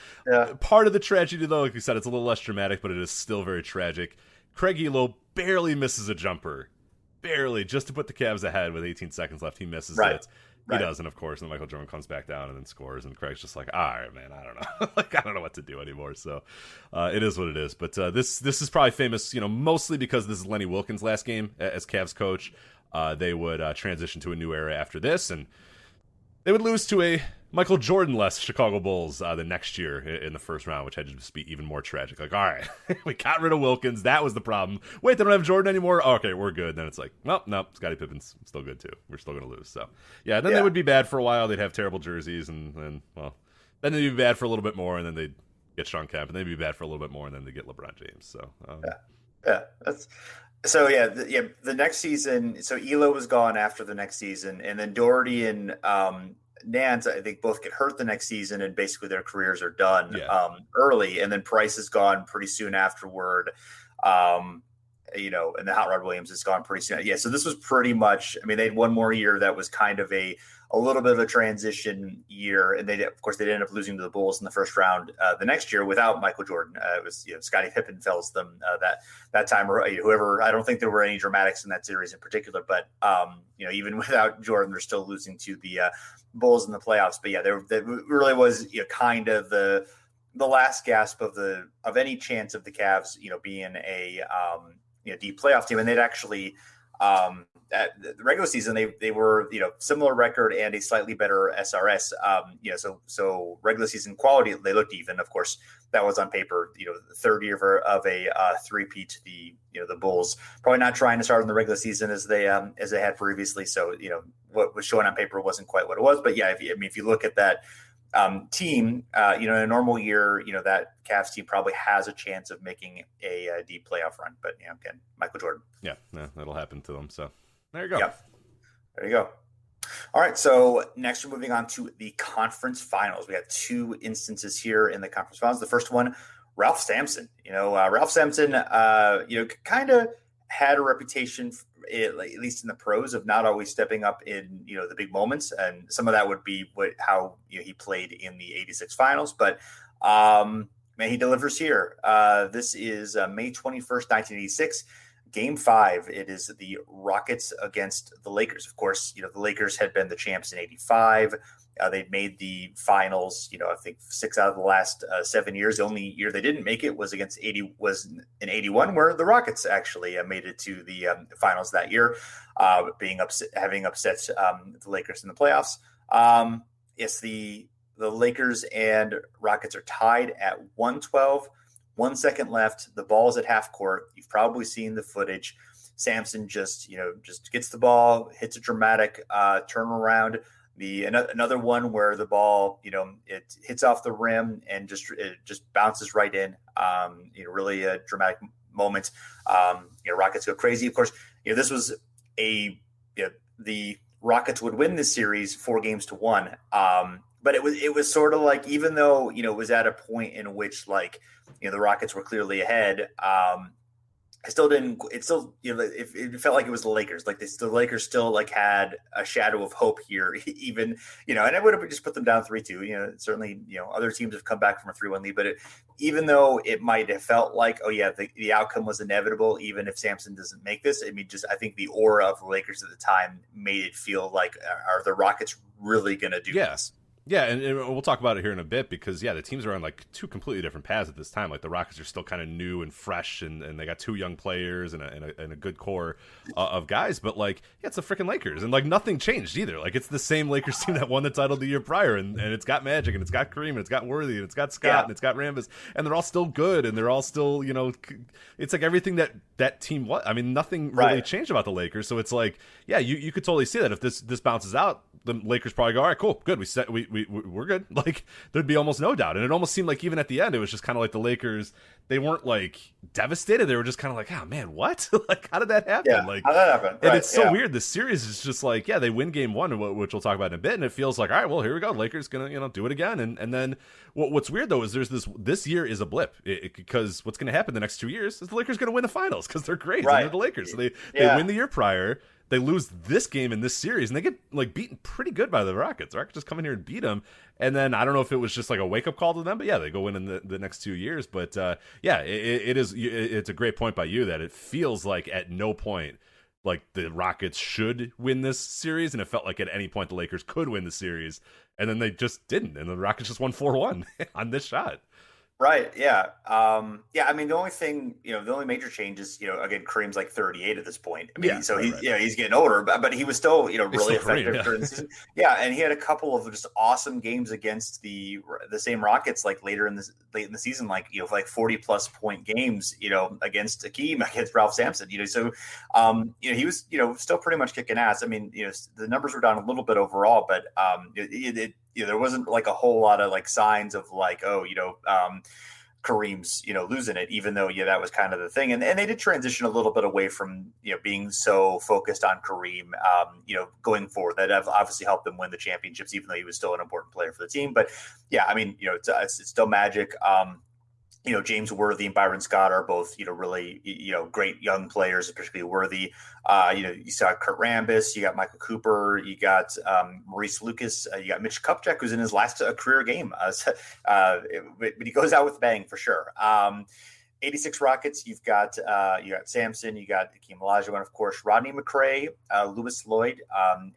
part of the tragedy though, like you said, it's a little less dramatic, but it is still very tragic. Craig Hilo barely misses a jumper, just to put the Cavs ahead with 18 seconds left. He misses it. He doesn't, of course, and then Michael Jordan comes back down and then scores, and Craig's just like, all right, man, I don't know. I don't know what to do anymore. So it is what it is. But this is probably famous, mostly because this is Lenny Wilkins' last game as Cavs coach. They would transition to a new era after this, and they would lose to a Michael Jordan-less Chicago Bulls the next year in the first round, which had to just be even more tragic. Like, all right, we got rid of Wilkins. That was the problem. Wait, they don't have Jordan anymore? Oh, okay, we're good. Then it's like, nope, Scottie Pippen's still good too. We're still going to lose. So, then they would be bad for a while. They'd have terrible jerseys, and then they'd be bad for a little bit more, and then they'd get Sean Kemp, and they'd be bad for a little bit more, and then they'd get LeBron James. So, the next season, so Hilo was gone after the next season, and then Daugherty and Nance, I think, both get hurt the next season, and basically their careers are done early. And then Price is gone pretty soon afterward, and the Hot Rod Williams is gone pretty soon. Yeah, so this was pretty much. I mean, they had one more year that was kind of a a little bit of a transition year, and of course, they ended up losing to the Bulls in the first round the next year without Michael Jordan. It was Scottie Pippen fells them that time, or whoever. I don't think there were any dramatics in that series in particular, but even without Jordan, they're still losing to the Bulls in the playoffs. But yeah, there really was kind of the last gasp of any chance of the Cavs being a deep playoff team, and they'd actually. At the regular season, they were similar record and a slightly better SRS. So regular season quality, they looked even. Of course, that was on paper. The third year of a three-peat. The Bulls probably not trying to start in the regular season as they had previously. So what was showing on paper wasn't quite what it was. But yeah, if you look at that team, in a normal year, that Cavs team probably has a chance of making a deep playoff run. But again, Michael Jordan. Yeah, that'll happen to them. So there you go. Yep. There you go. All right. So next we're moving on to the conference finals. We have two instances here in the conference finals. The first one, Ralph Sampson. Ralph Sampson, kind of had a reputation, at least in the pros, of not always stepping up in the big moments, and some of that would be how he played in the '86 finals. But man, he delivers here. This is May 21st, 1986. Game 5. It is the Rockets against the Lakers. Of course, the Lakers had been the champs in '85. They'd made the finals, I think 6 out of the last 7 years. The only year they didn't make it was in '81, where the Rockets actually made it to the finals that year, having upset the Lakers in the playoffs. Yes, the Lakers and Rockets are tied at 112. 1 second left. The ball is at half court. You've probably seen the footage. Sampson just gets the ball, hits a dramatic turnaround. Another one where the ball, it hits off the rim and just bounces right in. Really a dramatic moment. Rockets go crazy. Of course, this was the Rockets would win this series 4-1. But it was sort of like, even though, it was at a point in which the Rockets were clearly ahead, it felt like it was the Lakers. The Lakers still had a shadow of hope here, even, and it would have just put them down 3-2. Certainly, other teams have come back from a 3-1 lead, but even though it might have felt like, oh yeah, the outcome was inevitable, even if Sampson doesn't make this. I think the aura of the Lakers at the time made it feel like, are the Rockets really going to do this? Yeah, and we'll talk about it here in a bit because, the teams are on two completely different paths at this time. The Rockets are still kind of new and fresh, and they got 2 young players and a good core of guys. But, it's the freaking Lakers, and, nothing changed either. It's the same Lakers team that won the title the year prior, and it's got Magic, and it's got Kareem, and it's got Worthy, and it's got Scott, and it's got Rambis, and they're all still good, and they're all still, it's everything that team was. I mean, nothing really changed about the Lakers. So it's you could totally see that if this bounces out, the Lakers probably go, all right, cool, good. We're good. There'd be almost no doubt. And it almost seemed like even at the end, it was just kind of like the Lakers, they weren't devastated. They were just kind of like, oh man, what? How did that happen? Yeah, how did that happen? And it's so weird. The series is just they win game 1, which we'll talk about in a bit. And it feels like, all right, well, here we go. Lakers going to, do it again. And then what's weird though, is there's this year is a blip because what's going to happen the next 2 years is the Lakers going to win the finals because they're great. And they're the Lakers. So they win the year prior. They lose this game in this series, and they get beaten pretty good by the Rockets. The Rockets just come in here and beat them. And then I don't know if it was just a wake-up call to them, but they go in the next 2 years. But it's a great point by you that it feels like at no point the Rockets should win this series, and it felt like at any point the Lakers could win the series, and then they just didn't, and the Rockets just won 4-1 on this shot. Right. Yeah. I mean, the only thing, the only major change is, again, Kareem's 38 at this point. I mean, he's getting older, but he was still, really effective during the season. Yeah. And he had a couple of just awesome games against the same Rockets, late in the season, 40 plus point games, against Akeem, against Ralph Sampson, so, he was, still pretty much kicking ass. I mean, the numbers were down a little bit overall, but, there wasn't a whole lot of signs of Kareem's, losing it, even though, that was kind of the thing. And they did transition a little bit away from, being so focused on Kareem, going forward. That obviously helped them win the championships, even though he was still an important player for the team. But yeah, I mean, it's still Magic. James Worthy and Byron Scott are both, really, great young players, particularly Worthy. You saw Kurt Rambis, you got Michael Cooper, you got Maurice Lucas, you got Mitch Kupchak, who's in his last career game. But he goes out with a bang for sure. 86 Rockets, you got Sampson, you got Hakeem Olajuwon, of course, Rodney McRae, Lewis Lloyd,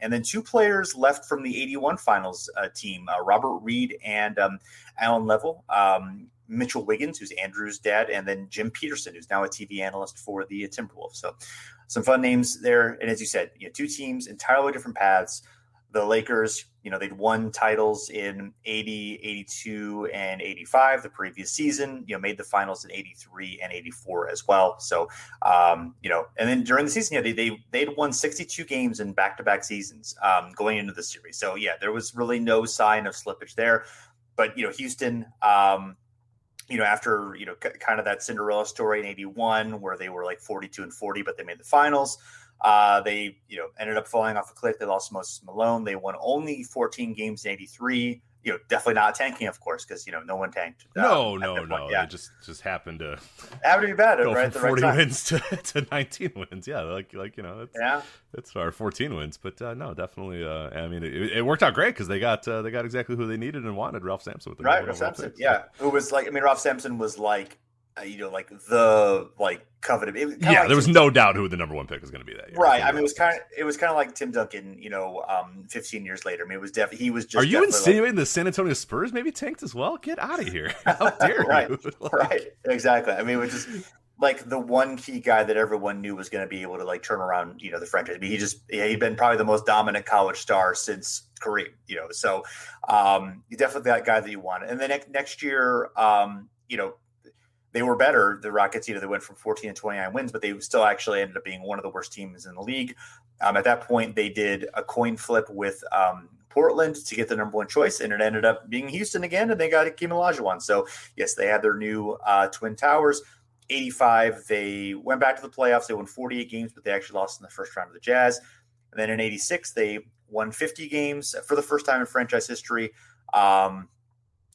and then two players left from the 81 finals team, Robert Reed and Alan Level. Mitchell Wiggins, who's Andrew's dad, and then Jim Peterson, who's now a TV analyst for the Timberwolves. So some fun names there. And as you said, two teams, entirely different paths. The Lakers, they'd won titles in 80, 82, and 85 the previous season, made the finals in 83 and 84 as well. So, and then during the season, they'd won 62 games in back-to-back seasons going into the series. So, there was really no sign of slippage there. But, Houston, after, kind of that Cinderella story in 81 where they were like 42-40, but they made the finals. They, ended up falling off a cliff. They lost Moses Malone. They won only 14 games in 83. Definitely not tanking, of course, because, no one tanked. No. Yeah. They just happened to be bad, go right? From 40 wins to 19 wins. Yeah. That's our 14 wins. But no, definitely. I mean, it worked out great because they got exactly who they needed and wanted, Ralph Sampson. With Ralph Sampson. Picks. Yeah. Who was Ralph Sampson was the coveted. There was no doubt who the number one pick was going to be that year. Right. I mean, it was kind of like Tim Duncan, 15 years later. I mean, it was definitely, he was just. Are you insinuating the San Antonio Spurs maybe tanked as well? Get out of here. How dare you? Right. Exactly. I mean, it was just like the one key guy that everyone knew was going to be able to turn around, the franchise. I mean, he'd been probably the most dominant college star since Kareem, so you definitely that guy that you wanted. And then next year, they were better. The Rockets, they went from 14 to 29 wins, but they still actually ended up being one of the worst teams in the league. At that point, they did a coin flip with Portland to get the number one choice, and it ended up being Houston again, and they got Hakeem Olajuwon. So, yes, they had their new Twin Towers. 85, they went back to the playoffs. They won 48 games, but they actually lost in the first round of the Jazz. And then in 86, they won 50 games for the first time in franchise history.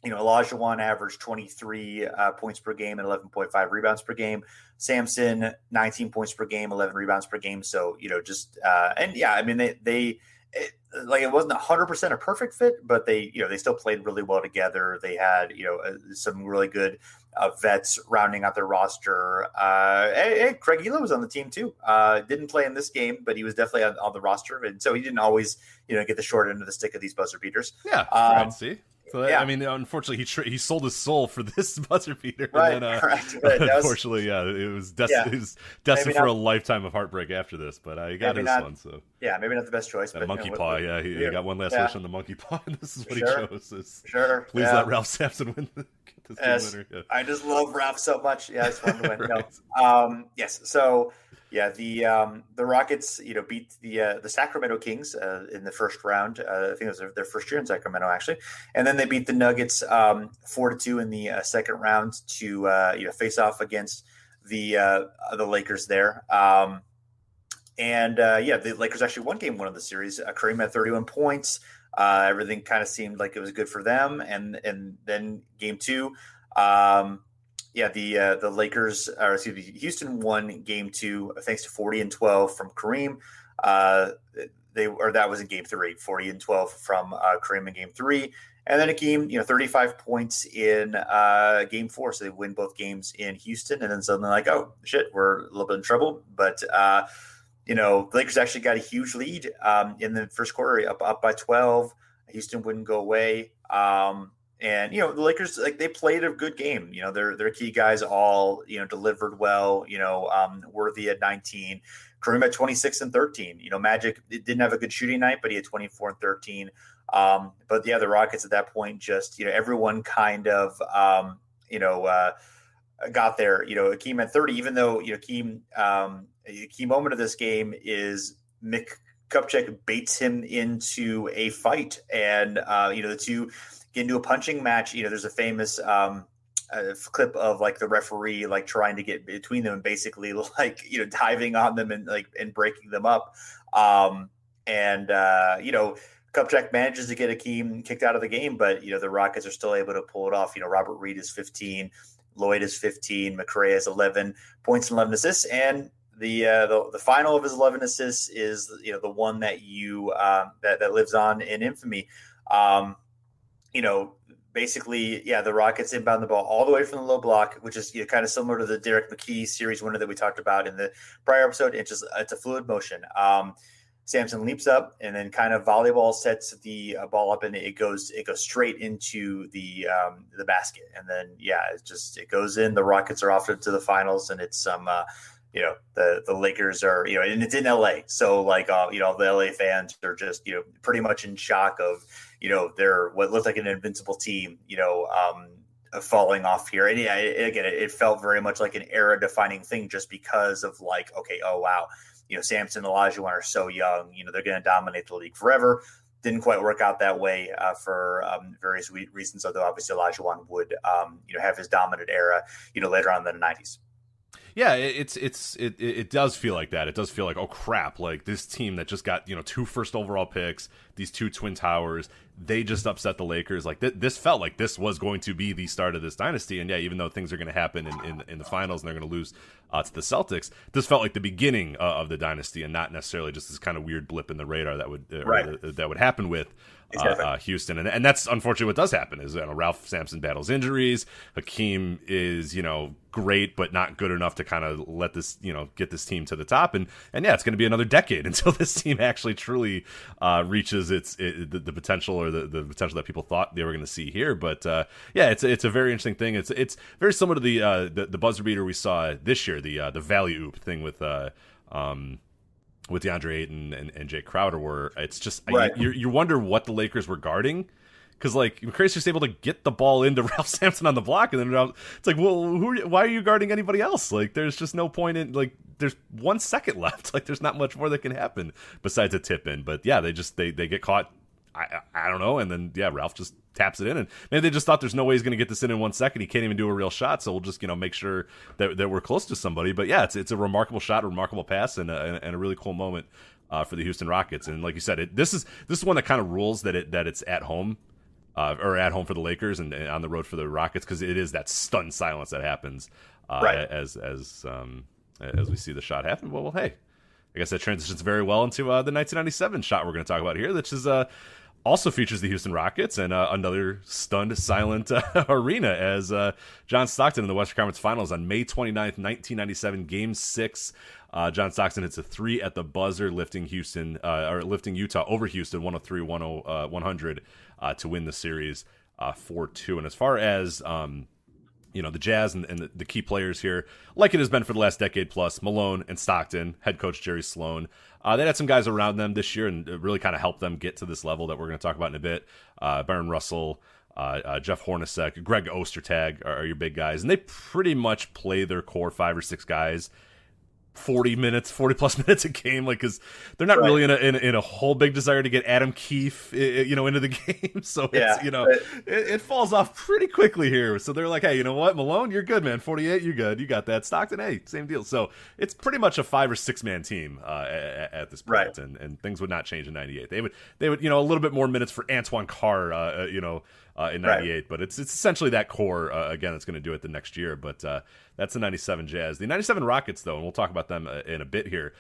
Olajuwon averaged 23 points per game and 11.5 rebounds per game. Sampson, 19 points per game, 11 rebounds per game. So, I mean, it wasn't 100% a perfect fit, but they still played really well together. They had, some really good vets rounding out their roster. Craig Hilo was on the team too. Didn't play in this game, but he was definitely on the roster. And so he didn't always, get the short end of the stick of these buzzer beaters. Yeah. Right, see? So I mean, unfortunately, he sold his soul for this buzzer beater. Right, and then, correct. Unfortunately, it was destined for a lifetime of heartbreak after this. But he got his one. So maybe not the best choice. That monkey paw. He got one last wish on the monkey paw, and this is what he chose. Please let Ralph Sampson win. Get this winner. Yeah. I just love Ralph so much. Yeah, it's fun to win. Right. Yes. So. Yeah, the Rockets, beat the Sacramento Kings in the first round. I think it was their first year in Sacramento, actually, and then they beat the Nuggets 4-2 in the second round to face off against the Lakers there. The Lakers actually won Game 1 of the series. Kareem had 31 points. Everything kind of seemed like it was good for them, and then Game 2. The Lakers, Houston won Game 2 thanks to 40-12 from Kareem. That was in Game 3, 40-12 from Kareem in Game 3, and then Hakeem, 35 points in Game 4. So they win both games in Houston, and then suddenly like, oh shit, we're a little bit in trouble. But the Lakers actually got a huge lead in the first quarter, up by 12. Houston wouldn't go away. And, the Lakers, they played a good game. Their key guys all, delivered well, Worthy at 19, Kareem at 26 and 13. Magic didn't have a good shooting night, but he had 24 and 13. The Rockets at that point just, everyone kind of, got there. Hakeem at 30, even though, Hakeem, the key moment of this game is Mick Kupchak baits him into a fight. And, the two get into a punching match. There's a famous clip of the referee trying to get between them and basically diving on them and breaking them up. Kupchak manages to get Hakeem kicked out of the game, but the Rockets are still able to pull it off. Robert Reed is 15. Lloyd is 15, McRae has 11 points and 11 assists, and the final of his 11 assists is the one that that lives on in infamy. Basically, the Rockets inbound the ball all the way from the low block, which is kind of similar to the Derek McKee series winner that we talked about in the prior episode. It's a fluid motion. Sampson leaps up and then kind of volleyball sets the ball up, and it goes straight into the basket, and then it goes in. The Rockets are off to the finals, and it's the Lakers are and it's in LA, so the LA fans are just pretty much in shock of they're what looked like an invincible team falling off here. And again, it felt very much like an era defining thing, just because of oh wow, Sampson and Olajuwon are so young, they're going to dominate the league forever. Didn't quite work out that way for various reasons, although obviously Olajuwon would have his dominant era later on in the 90s. Yeah, it does feel like that. It does feel like, oh crap, like this team that just got 2 first overall picks, these 2 Twin Towers, they just upset the Lakers. Like this felt like this was going to be the start of this dynasty. And even though things are going to happen in the finals and they're going to lose to the Celtics, this felt like the beginning of the dynasty, and not necessarily just this kind of weird blip in the radar that would happen with Houston. And that's unfortunately what does happen is Ralph Sampson battles injuries. Hakeem is great but not good enough to kind of let this get this team to the top, and it's going to be another decade until this team actually truly reaches the potential, or the potential that people thought they were going to see here. But it's a very interesting thing. It's very similar to the buzzer beater we saw this year, the Valley Oop thing with DeAndre Ayton and Jay Crowder, where it's just you wonder what the Lakers were guarding, because McRae's just able to get the ball into Ralph Sampson on the block, and then it's like, well, why are you guarding anybody else? There's just no point in there's 1 second left. There's not much more that can happen besides a tip in. But they get caught. I don't know, and then Ralph just taps it in, and maybe they just thought there's no way he's going to get this in 1 second. He can't even do a real shot, so we'll just make sure that we're close to somebody. But it's a remarkable shot, a remarkable pass, and a really cool moment for the Houston Rockets. And like you said, this is one that kind of rules that it's at home, or at home for the Lakers and on the road for the Rockets, because it is that stunned silence that happens as we see the shot happen. Well, hey, I guess that transitions very well into the 1997 shot we're going to talk about here, which is also features the Houston Rockets and another stunned, silent arena, as John Stockton in the Western Conference Finals on May 29th, 1997, Game 6. John Stockton hits a 3 at the buzzer, lifting Utah over Houston 103-100 to win the series 4-2. And as far as the Jazz and the key players here, like it has been for the last decade plus, Malone and Stockton, head coach Jerry Sloan, they had some guys around them this year and really kind of helped them get to this level that we're going to talk about in a bit. Baron Russell, Jeff Hornacek, Greg Ostertag are your big guys, and they pretty much play their core 5 or 6 guys 40 plus minutes a game, because they're not really in a whole big desire to get Adam Keefe into the game, so it falls off pretty quickly here. So they're like, hey, you know what, Malone, you're good, man, 48, you're good, you got that. Stockton, hey, same deal. So it's pretty much a 5 or 6 man team at this point, and things would not change in 98. They would a little bit more minutes for Antoine Carr in 98, but it's essentially that core again that's going to do it the next year. But that's the 97 Jazz. The 97 Rockets, though, and we'll talk about them in a bit here.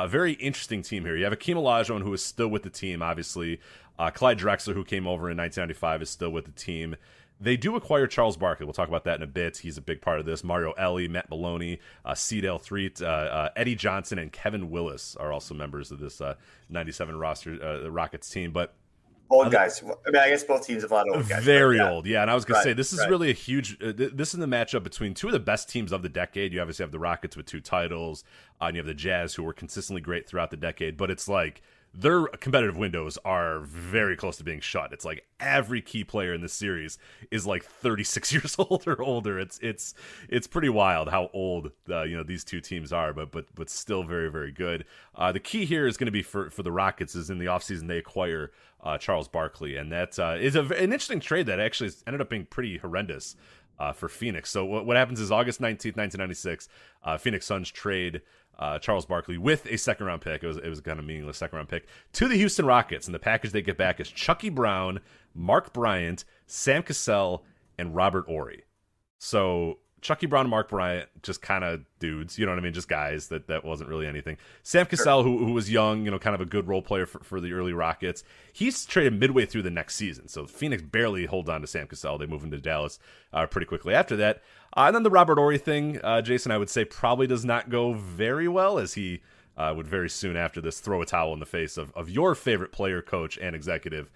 Very interesting team here. You have Hakeem Olajuwon, who is still with the team, obviously. Clyde Drexler, who came over in 1995, is still with the team. They do acquire Charles Barkley. We'll talk about that in a bit. He's a big part of this. Mario Elie, Matt Maloney, Cedale Threet, Eddie Johnson, and Kevin Willis are also members of this 97 roster, the Rockets team. But old guys. I mean, I guess both teams have a lot of old guys. Very old, yeah. And I was going to say, this is really a huge this is the matchup between 2 of the best teams of the decade. You obviously have the Rockets with 2 titles, and you have the Jazz, who were consistently great throughout the decade. But it's like their competitive windows are very close to being shut. It's like every key player in this series is like 36 years old or older. It's pretty wild how old these 2 teams are, but still very, very good. The key here is going to be for the Rockets is in the offseason they acquire Charles Barkley, and that is an interesting trade that actually ended up being pretty horrendous for Phoenix. So what happens is August 19th, 1996, Phoenix Suns trade Charles Barkley with a second-round pick. It was kind of meaningless second-round pick to the Houston Rockets, and the package they get back is Chucky Brown, Mark Bryant, Sam Cassell, and Robert Horry. So Chucky Brown and Mark Bryant, just kind of dudes, you know what I mean? Just guys that wasn't really anything. Sam Cassell, who was young, kind of a good role player for the early Rockets. He's traded midway through the next season. So Phoenix barely hold on to Sam Cassell. They move him to Dallas pretty quickly after that. And then the Robert Horry thing, Jason, I would say probably does not go very well, as he would very soon after this throw a towel in the face of your favorite player, coach, and executive,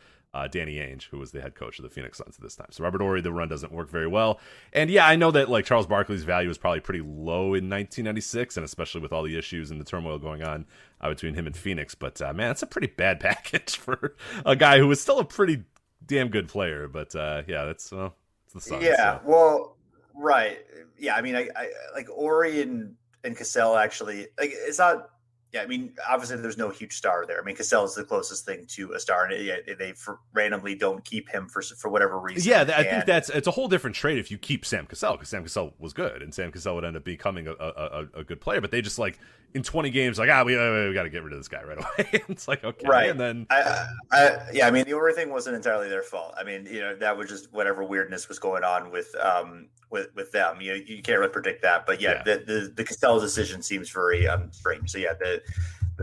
Danny Ainge, who was the head coach of the Phoenix Suns at this time. So Robert Horry, the run doesn't work very well. And yeah, I know that like Charles Barkley's value was probably pretty low in 1996, and especially with all the issues and the turmoil going on between him and Phoenix. But man, it's a pretty bad package for a guy who was still a pretty damn good player. But yeah, it's the Suns. Yeah, so. well, right. Yeah, I mean, I like Horry and Cassell actually, like, it's not. Yeah, I mean, obviously there's no huge star there. I mean, Cassell is the closest thing to a star, and they randomly don't keep him for whatever reason. Yeah, I think it's a whole different trade if you keep Sam Cassell, because Sam Cassell was good, and Sam Cassell would end up becoming a good player. But they just like in 20 games, like we got to get rid of this guy right away. It's like okay, right. And then I mean, the Horry thing wasn't entirely their fault. I mean, that was just whatever weirdness was going on with them. You can't really predict that, but yeah. The Cassell decision seems very strange. So yeah,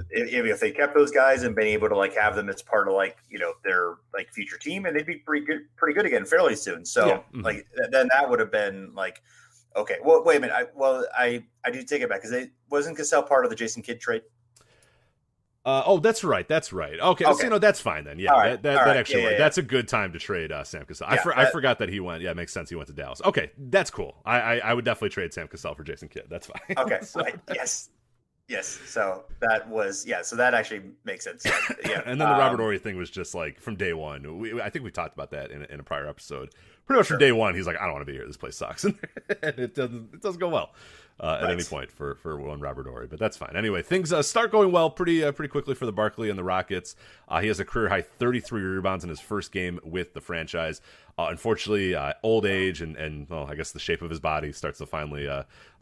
if they kept those guys and been able to like have them as part of like their like future team, and they'd be pretty good again fairly soon. So yeah. Mm-hmm. like then that would have been like okay. Well, wait a minute. I do take it back, because wasn't Cassell part of the Jason Kidd trade? That's right. Okay. So, that's fine then. Yeah, right. that actually worked. Yeah. That's a good time to trade Sam Cassell. Yeah, I forgot that he went. Yeah, it makes sense. He went to Dallas. Okay, that's cool. I would definitely trade Sam Cassell for Jason Kidd. That's fine. Okay. Right. Yes. So that was So that actually makes sense. Yeah. And then the Robert Horry thing was just like from day one. I think we talked about that in a prior episode. Pretty much from day one, he's like, I don't want to be here. This place sucks, and it doesn't go well. At any point for one Robert Horry, but that's fine. Anyway, things start going well pretty quickly for the Barkley and the Rockets. He has a career high 33 rebounds in his first game with the franchise. Unfortunately, old age and well, I guess the shape of his body starts to finally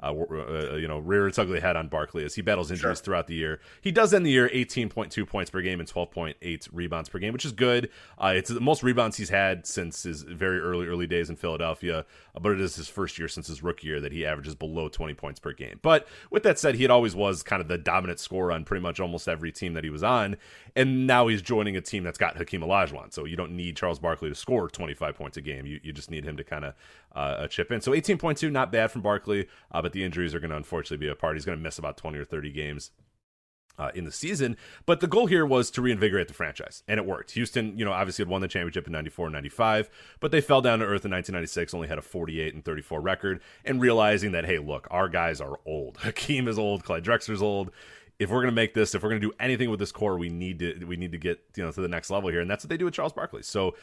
rear its ugly head on Barkley as he battles injuries throughout the year. He does end the year 18.2 points per game and 12.8 rebounds per game, which is good. It's the most rebounds he's had since his very early days in Philadelphia, but it is his first year since his rookie year that he averages below 20 points per game. But with that said, he had always was kind of the dominant scorer on pretty much almost every team that he was on, and now he's joining a team that's got Hakeem Olajuwon, so you don't need Charles Barkley to score 25 points a game. You just need him to kind of chip in. So 18.2, not bad from Barkley, but the injuries are going to unfortunately be a part. He's going to miss about 20 or 30 games in the season, but the goal here was to reinvigorate the franchise, and it worked. Houston, obviously had won the championship in 94 and 95, but they fell down to earth in 1996, only had a 48 and 34 record, and realizing that, hey, look, our guys are old. Hakeem is old, Clyde Drexler's old. If we're going to make this, if we're going to do anything with this core, we need to get to the next level here, and that's what they do with Charles Barkley. So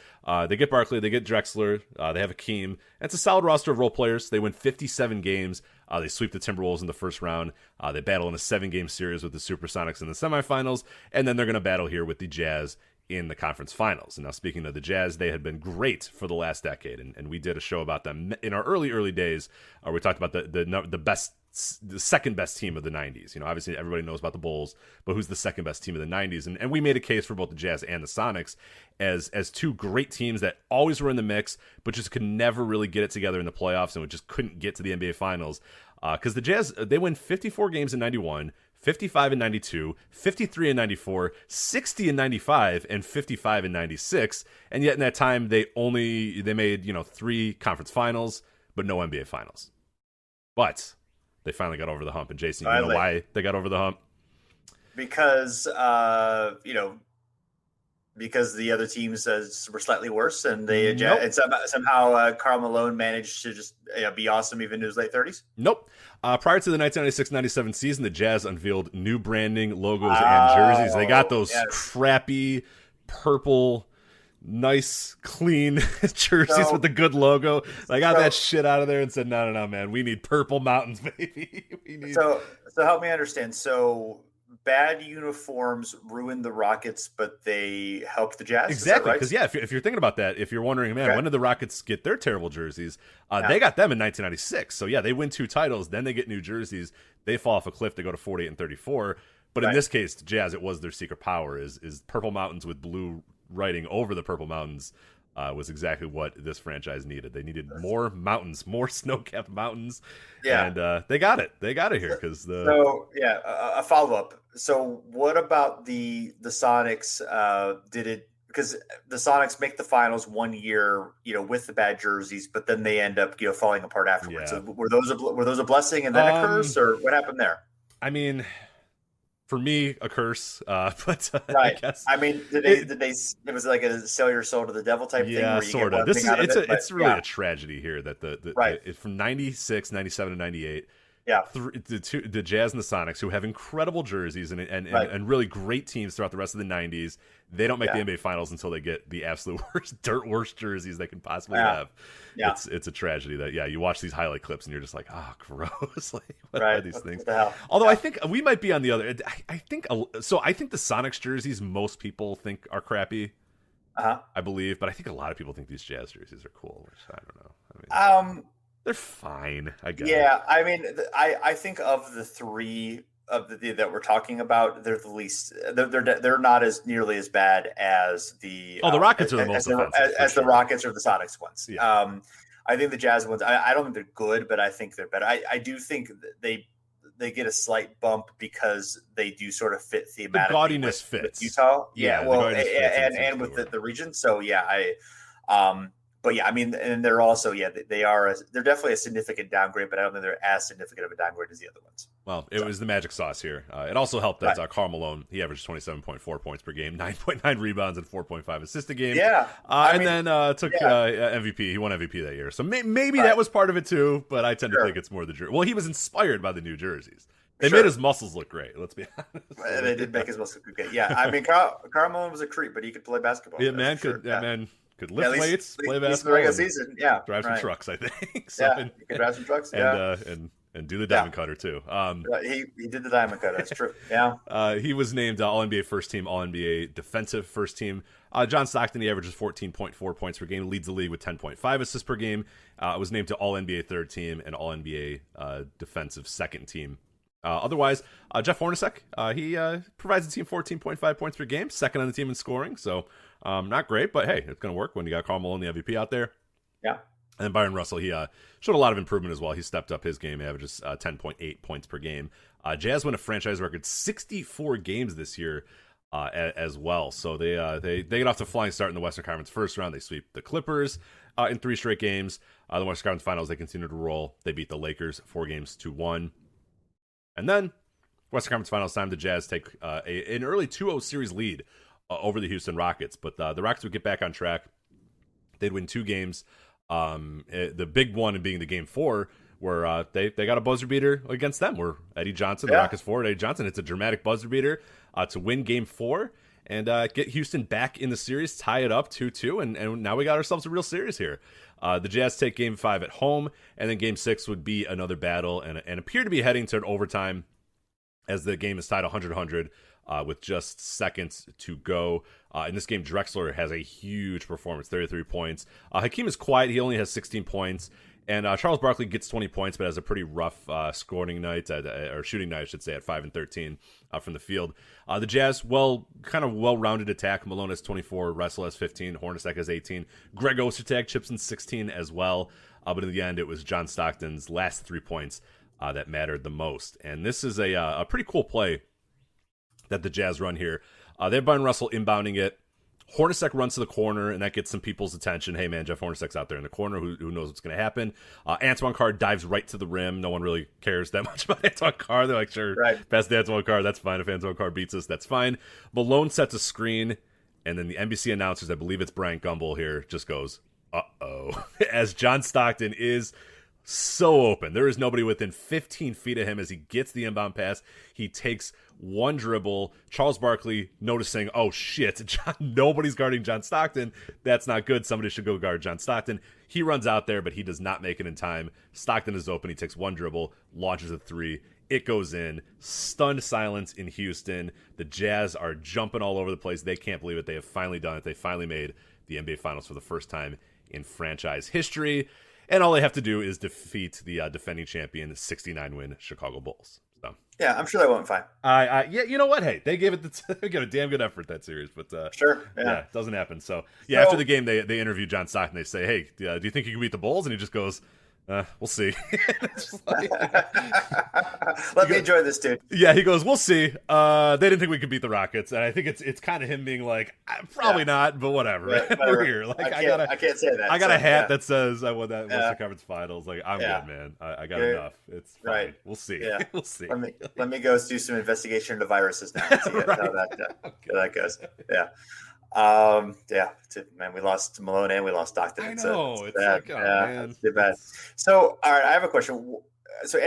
they get Barkley, they get Drexler, they have Hakeem. And it's a solid roster of role players. They win 57 games. They sweep the Timberwolves in the first round. They battle in a 7-game series with the Supersonics in the semifinals, and then they're going to battle here with the Jazz in the conference finals. And now, speaking of the Jazz, they had been great for the last decade, and we did a show about them in our early days. We talked about the second best team of the 90s. Obviously everybody knows about the Bulls, but who's the second best team of the 90s? And we made a case for both the Jazz and the Sonics as two great teams that always were in the mix, but just could never really get it together in the playoffs, and just couldn't get to the NBA Finals. Because the Jazz, they win 54 games in 91, 55 in 92, 53 in 94, 60 in 95, and 55 in 96. And yet in that time, they made 3 conference finals, but no NBA Finals. But they finally got over the hump. And Jason, you know why they got over the hump? Because because the other teams were slightly worse, and they and somehow Karl Malone managed to just be awesome even in his late 30s. Nope. Prior to the 1996-97 season, the Jazz unveiled new branding, logos, and jerseys. They got those crappy purple, nice, clean jerseys with the good logo. They got that shit out of there and said, no, man, we need Purple Mountains, baby. So help me understand. So bad uniforms ruined the Rockets, but they helped the Jazz? Exactly, because if you're thinking about that, if you're wondering, man, when did the Rockets get their terrible jerseys? They got them in 1996. So yeah, they win 2 titles, then they get new jerseys. They fall off a cliff. They go to 48 and 34. But in this case, the Jazz, it was their secret power is Purple Mountains with blue writing over the Purple Mountains. was exactly what this franchise needed. They needed more mountains, more snow-capped mountains, Yeah. and they got it. They got it here because a follow-up. So what about the Sonics? Because the Sonics make the finals one year, with the bad jerseys, but then they end up, falling apart afterwards. Yeah. So were those a blessing and then a curse, or what happened there? I mean, for me, a curse, but Right. I guess. I mean, did they? It was like a sell your soul to the devil type thing. Yeah, Where you sort get of. one thing out of it, It's really a tragedy here that Right. from 96, 97, and 98. Yeah. The Jazz and the Sonics, who have incredible jerseys and really great teams throughout the rest of the 90s, they don't make the NBA Finals until they get the absolute worst jerseys they can possibly have. Yeah. It's a tragedy that you watch these highlight clips and you're just like, gross. Like, what Right. are these things? What the hell? Although I think we might be on the other. I think the Sonics jerseys most people think are crappy. I believe, but I think a lot of people think these Jazz jerseys are cool, which I don't know. I mean, they're fine, I guess. Yeah, I mean, I think of the three that we're talking about, they're the least. They're not as nearly as bad as the. The Rockets are the most offensive as the Rockets or the Sonics ones. Yeah. I think the Jazz ones. I don't think they're good, but I think they're better. I do think they get a slight bump because they do sort of fit thematically. The gaudiness fits with Utah. Yeah, well, and with the region. So But yeah, I mean, and they're also they're definitely a significant downgrade, but I don't think they're as significant of a downgrade as the other ones. Well, it was the magic sauce here. It also helped that Karl Malone, he averaged 27.4 points per game, 9.9 rebounds, and 4.5 assists a game. Yeah, then took MVP. He won MVP that year, so maybe that was part of it too. But I tend to think it's more the jersey. Well, he was inspired by the new jerseys. They made his muscles look great. Let's be honest. They did make his muscles look great. Yeah, I mean, Karl Malone was a creep, but he could play basketball. Yeah, man could lift weights, play basketball, regular season. Yeah, drive some trucks. I think. You could drive some trucks. And do the diamond cutter too. He did the diamond cutter. That's true. Yeah. He was named All NBA First Team, All NBA Defensive First Team. John Stockton, he averages 14.4 points per game, leads the league with 10.5 assists per game. Was named to All NBA Third Team and All NBA Defensive Second Team. Otherwise, Jeff Hornacek, he provides the team 14.5 points per game, second on the team in scoring. So not great, but hey, it's going to work when you got Karl Malone, the MVP, out there. Yeah. And Byron Russell, he showed a lot of improvement as well. He stepped up his game, averages 10.8 points per game. Jazz win a franchise record 64 games this year as well. So they get off to a flying start in the Western Conference first round. They sweep the Clippers in 3 straight games. The Western Conference Finals, they continue to roll. They beat the Lakers 4-1. And then, Western Conference Finals time, the Jazz take an early 2-0 series lead over the Houston Rockets. But the Rockets would get back on track. They'd win 2 games. The big one being the Game 4, where they got a buzzer beater against them, where Eddie Johnson, the Rockets forward, Eddie Johnson, it's a dramatic buzzer beater to win Game 4 and get Houston back in the series, tie it up 2-2, and now we got ourselves a real series here. The Jazz take Game 5 at home, and then Game 6 would be another battle and appear to be heading to an overtime as the game is tied 100-100 with just seconds to go. In this game, Drexler has a huge performance, 33 points. Hakeem is quiet. He only has 16 points. And Charles Barkley gets 20 points, but has a pretty rough scoring night, or shooting night, I should say, at 5 and 13 from the field. The Jazz, kind of well-rounded attack. Malone has 24, Russell has 15, Hornacek has 18. Greg Ostertag chips in 16 as well. But in the end, it was John Stockton's last 3 points that mattered the most. And this is a pretty cool play that the Jazz run here. They have Byron Russell inbounding it. Hornacek runs to the corner, and that gets some people's attention. Hey, man, Jeff Hornacek's out there in the corner. Who knows what's going to happen? Antoine Carr dives right to the rim. No one really cares that much about Antoine Carr. They're like, sure, pass to Antoine Carr. That's fine. If Antoine Carr beats us, that's fine. Malone sets a screen, and then the NBC announcers, I believe it's Bryant Gumbel here, just goes, uh-oh, as John Stockton is so open. There is nobody within 15 feet of him as he gets the inbound pass. He takes one dribble. Charles Barkley noticing, oh shit, nobody's guarding John Stockton. That's not good. Somebody should go guard John Stockton. He runs out there, but he does not make it in time. Stockton is open. He takes one dribble, launches a 3. It goes in. Stunned silence in Houston. The Jazz are jumping all over the place. They can't believe it. They have finally done it. They finally made the NBA Finals for the first time in franchise history. And all they have to do is defeat the defending champion, 69-win Chicago Bulls. So Yeah, I'm sure that went fine. Yeah, you know what? Hey, they gave it they got a damn good effort that series, but Sure. yeah, it doesn't happen. So yeah, after the game, they interview John Stockton. They say, "Hey, do you think you can beat the Bulls?" And he just goes, "We'll see." Let me enjoy this, dude. Yeah, he goes, "We'll see." They didn't think we could beat the Rockets, and I think it's kind of him being like, "Probably not, but whatever." We're here. Like I can't say that. I got a hat that says I won that Western Conference Finals. Like I'm good, man. I got enough. It's fine. Right. We'll see. Yeah. We'll see. Let me go do some investigation into viruses now. See right. how that goes. Yeah. Man, we lost Malone and we lost Stockton. I know. It's bad. Like, man. It's too bad. So, all right, I have a question. So,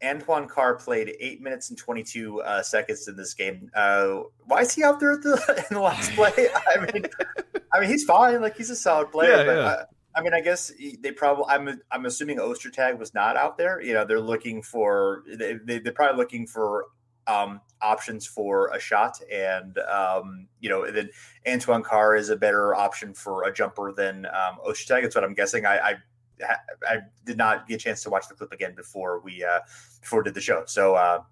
Antoine Carr played 8 minutes and 22 seconds in this game. Why is he out there in the last play? I mean, he's fine. Like, he's a solid player. But I mean, I guess they probably. I'm assuming Ostertag was not out there. You know, they're looking for. They're probably looking for options for a shot, and then Antoine Carr is a better option for a jumper than Ostertag. That's what I'm guessing. I did not get a chance to watch the clip again before we did the show, so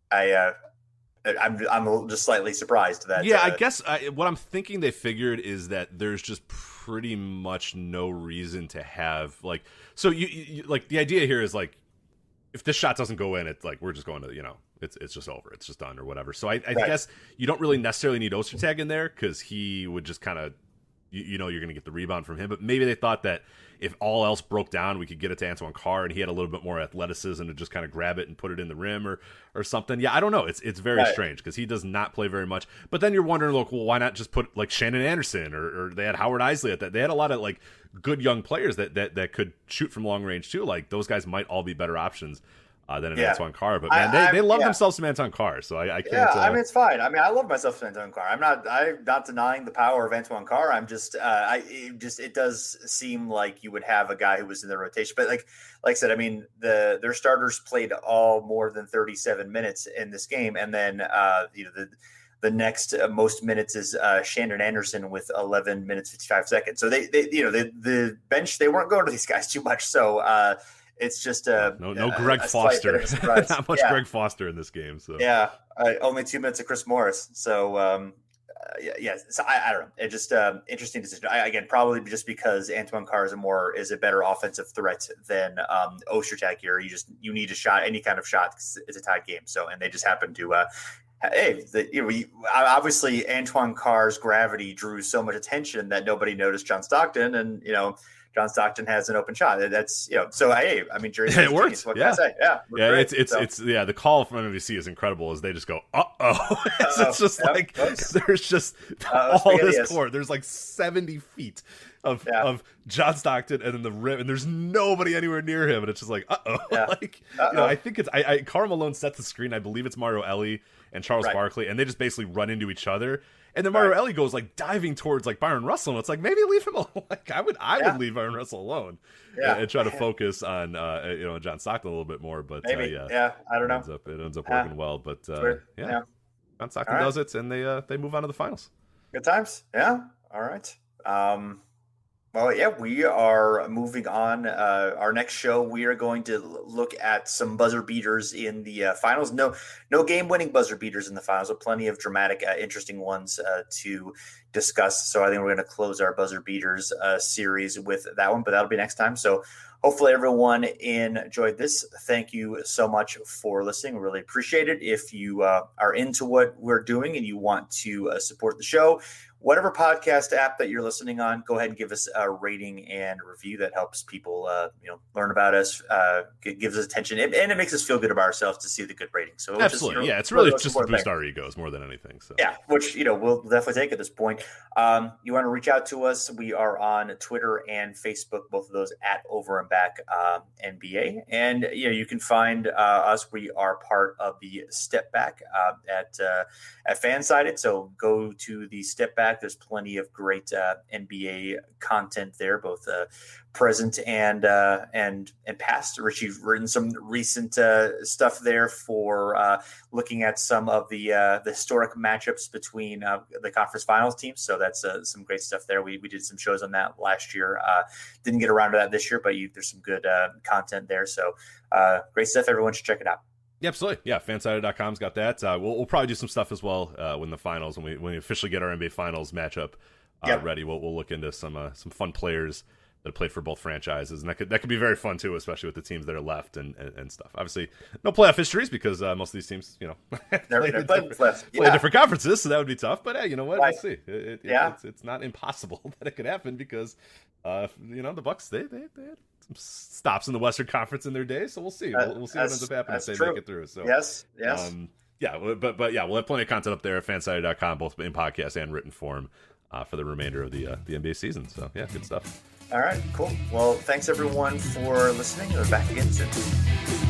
I'm just slightly surprised that. Yeah, I guess what I'm thinking they figured is that there's just pretty much no reason to have like. So you like the idea here is like, if this shot doesn't go in, it's like we're just going to it's just over, it's just done or whatever. So I guess you don't really necessarily need Ostertag in there because he would just kind of you're going to get the rebound from him. But maybe they thought that if all else broke down, we could get it to Antoine Carr, and he had a little bit more athleticism to just kind of grab it and put it in the rim or something. Yeah, I don't know. It's very strange because he does not play very much. But then you're wondering, look, well, why not just put like Shannon Anderson or they had Howard Isley at that? They had a lot of like good young players that could shoot from long range too. Like those guys might all be better options than an Antoine Carr. But man, they love themselves some Antoine Carr, so I can't. Yeah, I mean it's fine. I mean I love myself some Antoine Carr. I'm not denying the power of Antoine Carr. I'm just it does seem like you would have a guy who was in the rotation. But like I said, I mean their starters played all more than 37 minutes in this game, and then the next most minutes is Shannon Anderson with 11 minutes 55 seconds. So the bench, they weren't going to these guys too much. So it's just no Greg Foster, not much Greg Foster in this game. So only 2 minutes of Chris Morris. So so I don't know. It just interesting decision. Again, probably just because Antoine Carr is a better offensive threat than Ostertag here. You need a shot, any kind of shot. It's a tied game. So and they just happen to. Obviously Antoine Carr's gravity drew so much attention that nobody noticed John Stockton, and John Stockton has an open shot. That's so I mean, it works. What can I say? Yeah, it's the call from NBC is incredible. As they just go, it's just like there's just all this court. There's like 70 feet of John Stockton and then the rim, and there's nobody anywhere near him, and it's just like I think it's Karl Malone sets the screen. I believe it's Mario Elie and Charles Barkley, and they just basically run into each other. And then Mario Elie goes like diving towards like Byron Russell, and it's like maybe leave him alone. Like I would leave Byron Russell alone and try to focus on John Stockton a little bit more. But maybe I don't know. It ends up working well. But John Stockton does it, and they move on to the finals. Good times. Yeah. All right. Well, yeah, we are moving on. Our next show, we are going to look at some buzzer beaters in the finals. No game-winning buzzer beaters in the finals, but plenty of dramatic, interesting ones to discuss. So I think we're going to close our buzzer beaters series with that one, but that'll be next time. So hopefully everyone enjoyed this. Thank you so much for listening. We really appreciate it. If you are into what we're doing and you want to support the show, whatever podcast app that you're listening on, go ahead and give us a rating and review. That helps people, learn about us, gives us attention, and it makes us feel good about ourselves to see the good rating. So absolutely, it's really just to boost our egos more than anything. So which we'll definitely take at this point. You want to reach out to us? We are on Twitter and Facebook, both of those at Over and Back NBA, and you can find us. We are part of the Step Back at Fansided. So go to the Step Back. There's plenty of great NBA content there, both present and past. Richie's written some recent stuff there for looking at some of the historic matchups between the conference finals teams. So that's some great stuff there. We did some shows on that last year. Didn't get around to that this year, but there's some good content there. So great stuff. Everyone should check it out. Yeah, absolutely. Yeah, fansided.com's got that. We'll probably do some stuff as well when the finals, when we officially get our NBA Finals matchup ready. We'll look into some fun players that played for both franchises, and that could be very fun too, especially with the teams that are left and stuff. Obviously, no playoff histories because most of these teams, play different conferences, so that would be tough. But hey, you know what? Right. We'll see. It's not impossible that it could happen because the Bucks they had some stops in the Western Conference in their day, so we'll see. We'll see what ends up happening if they make it through. So yes. But yeah, we'll have plenty of content up there at fansided.com, both in podcast and written form, for the remainder of the NBA season. So yeah, good stuff. All right, cool. Well, thanks everyone for listening. We're back again soon.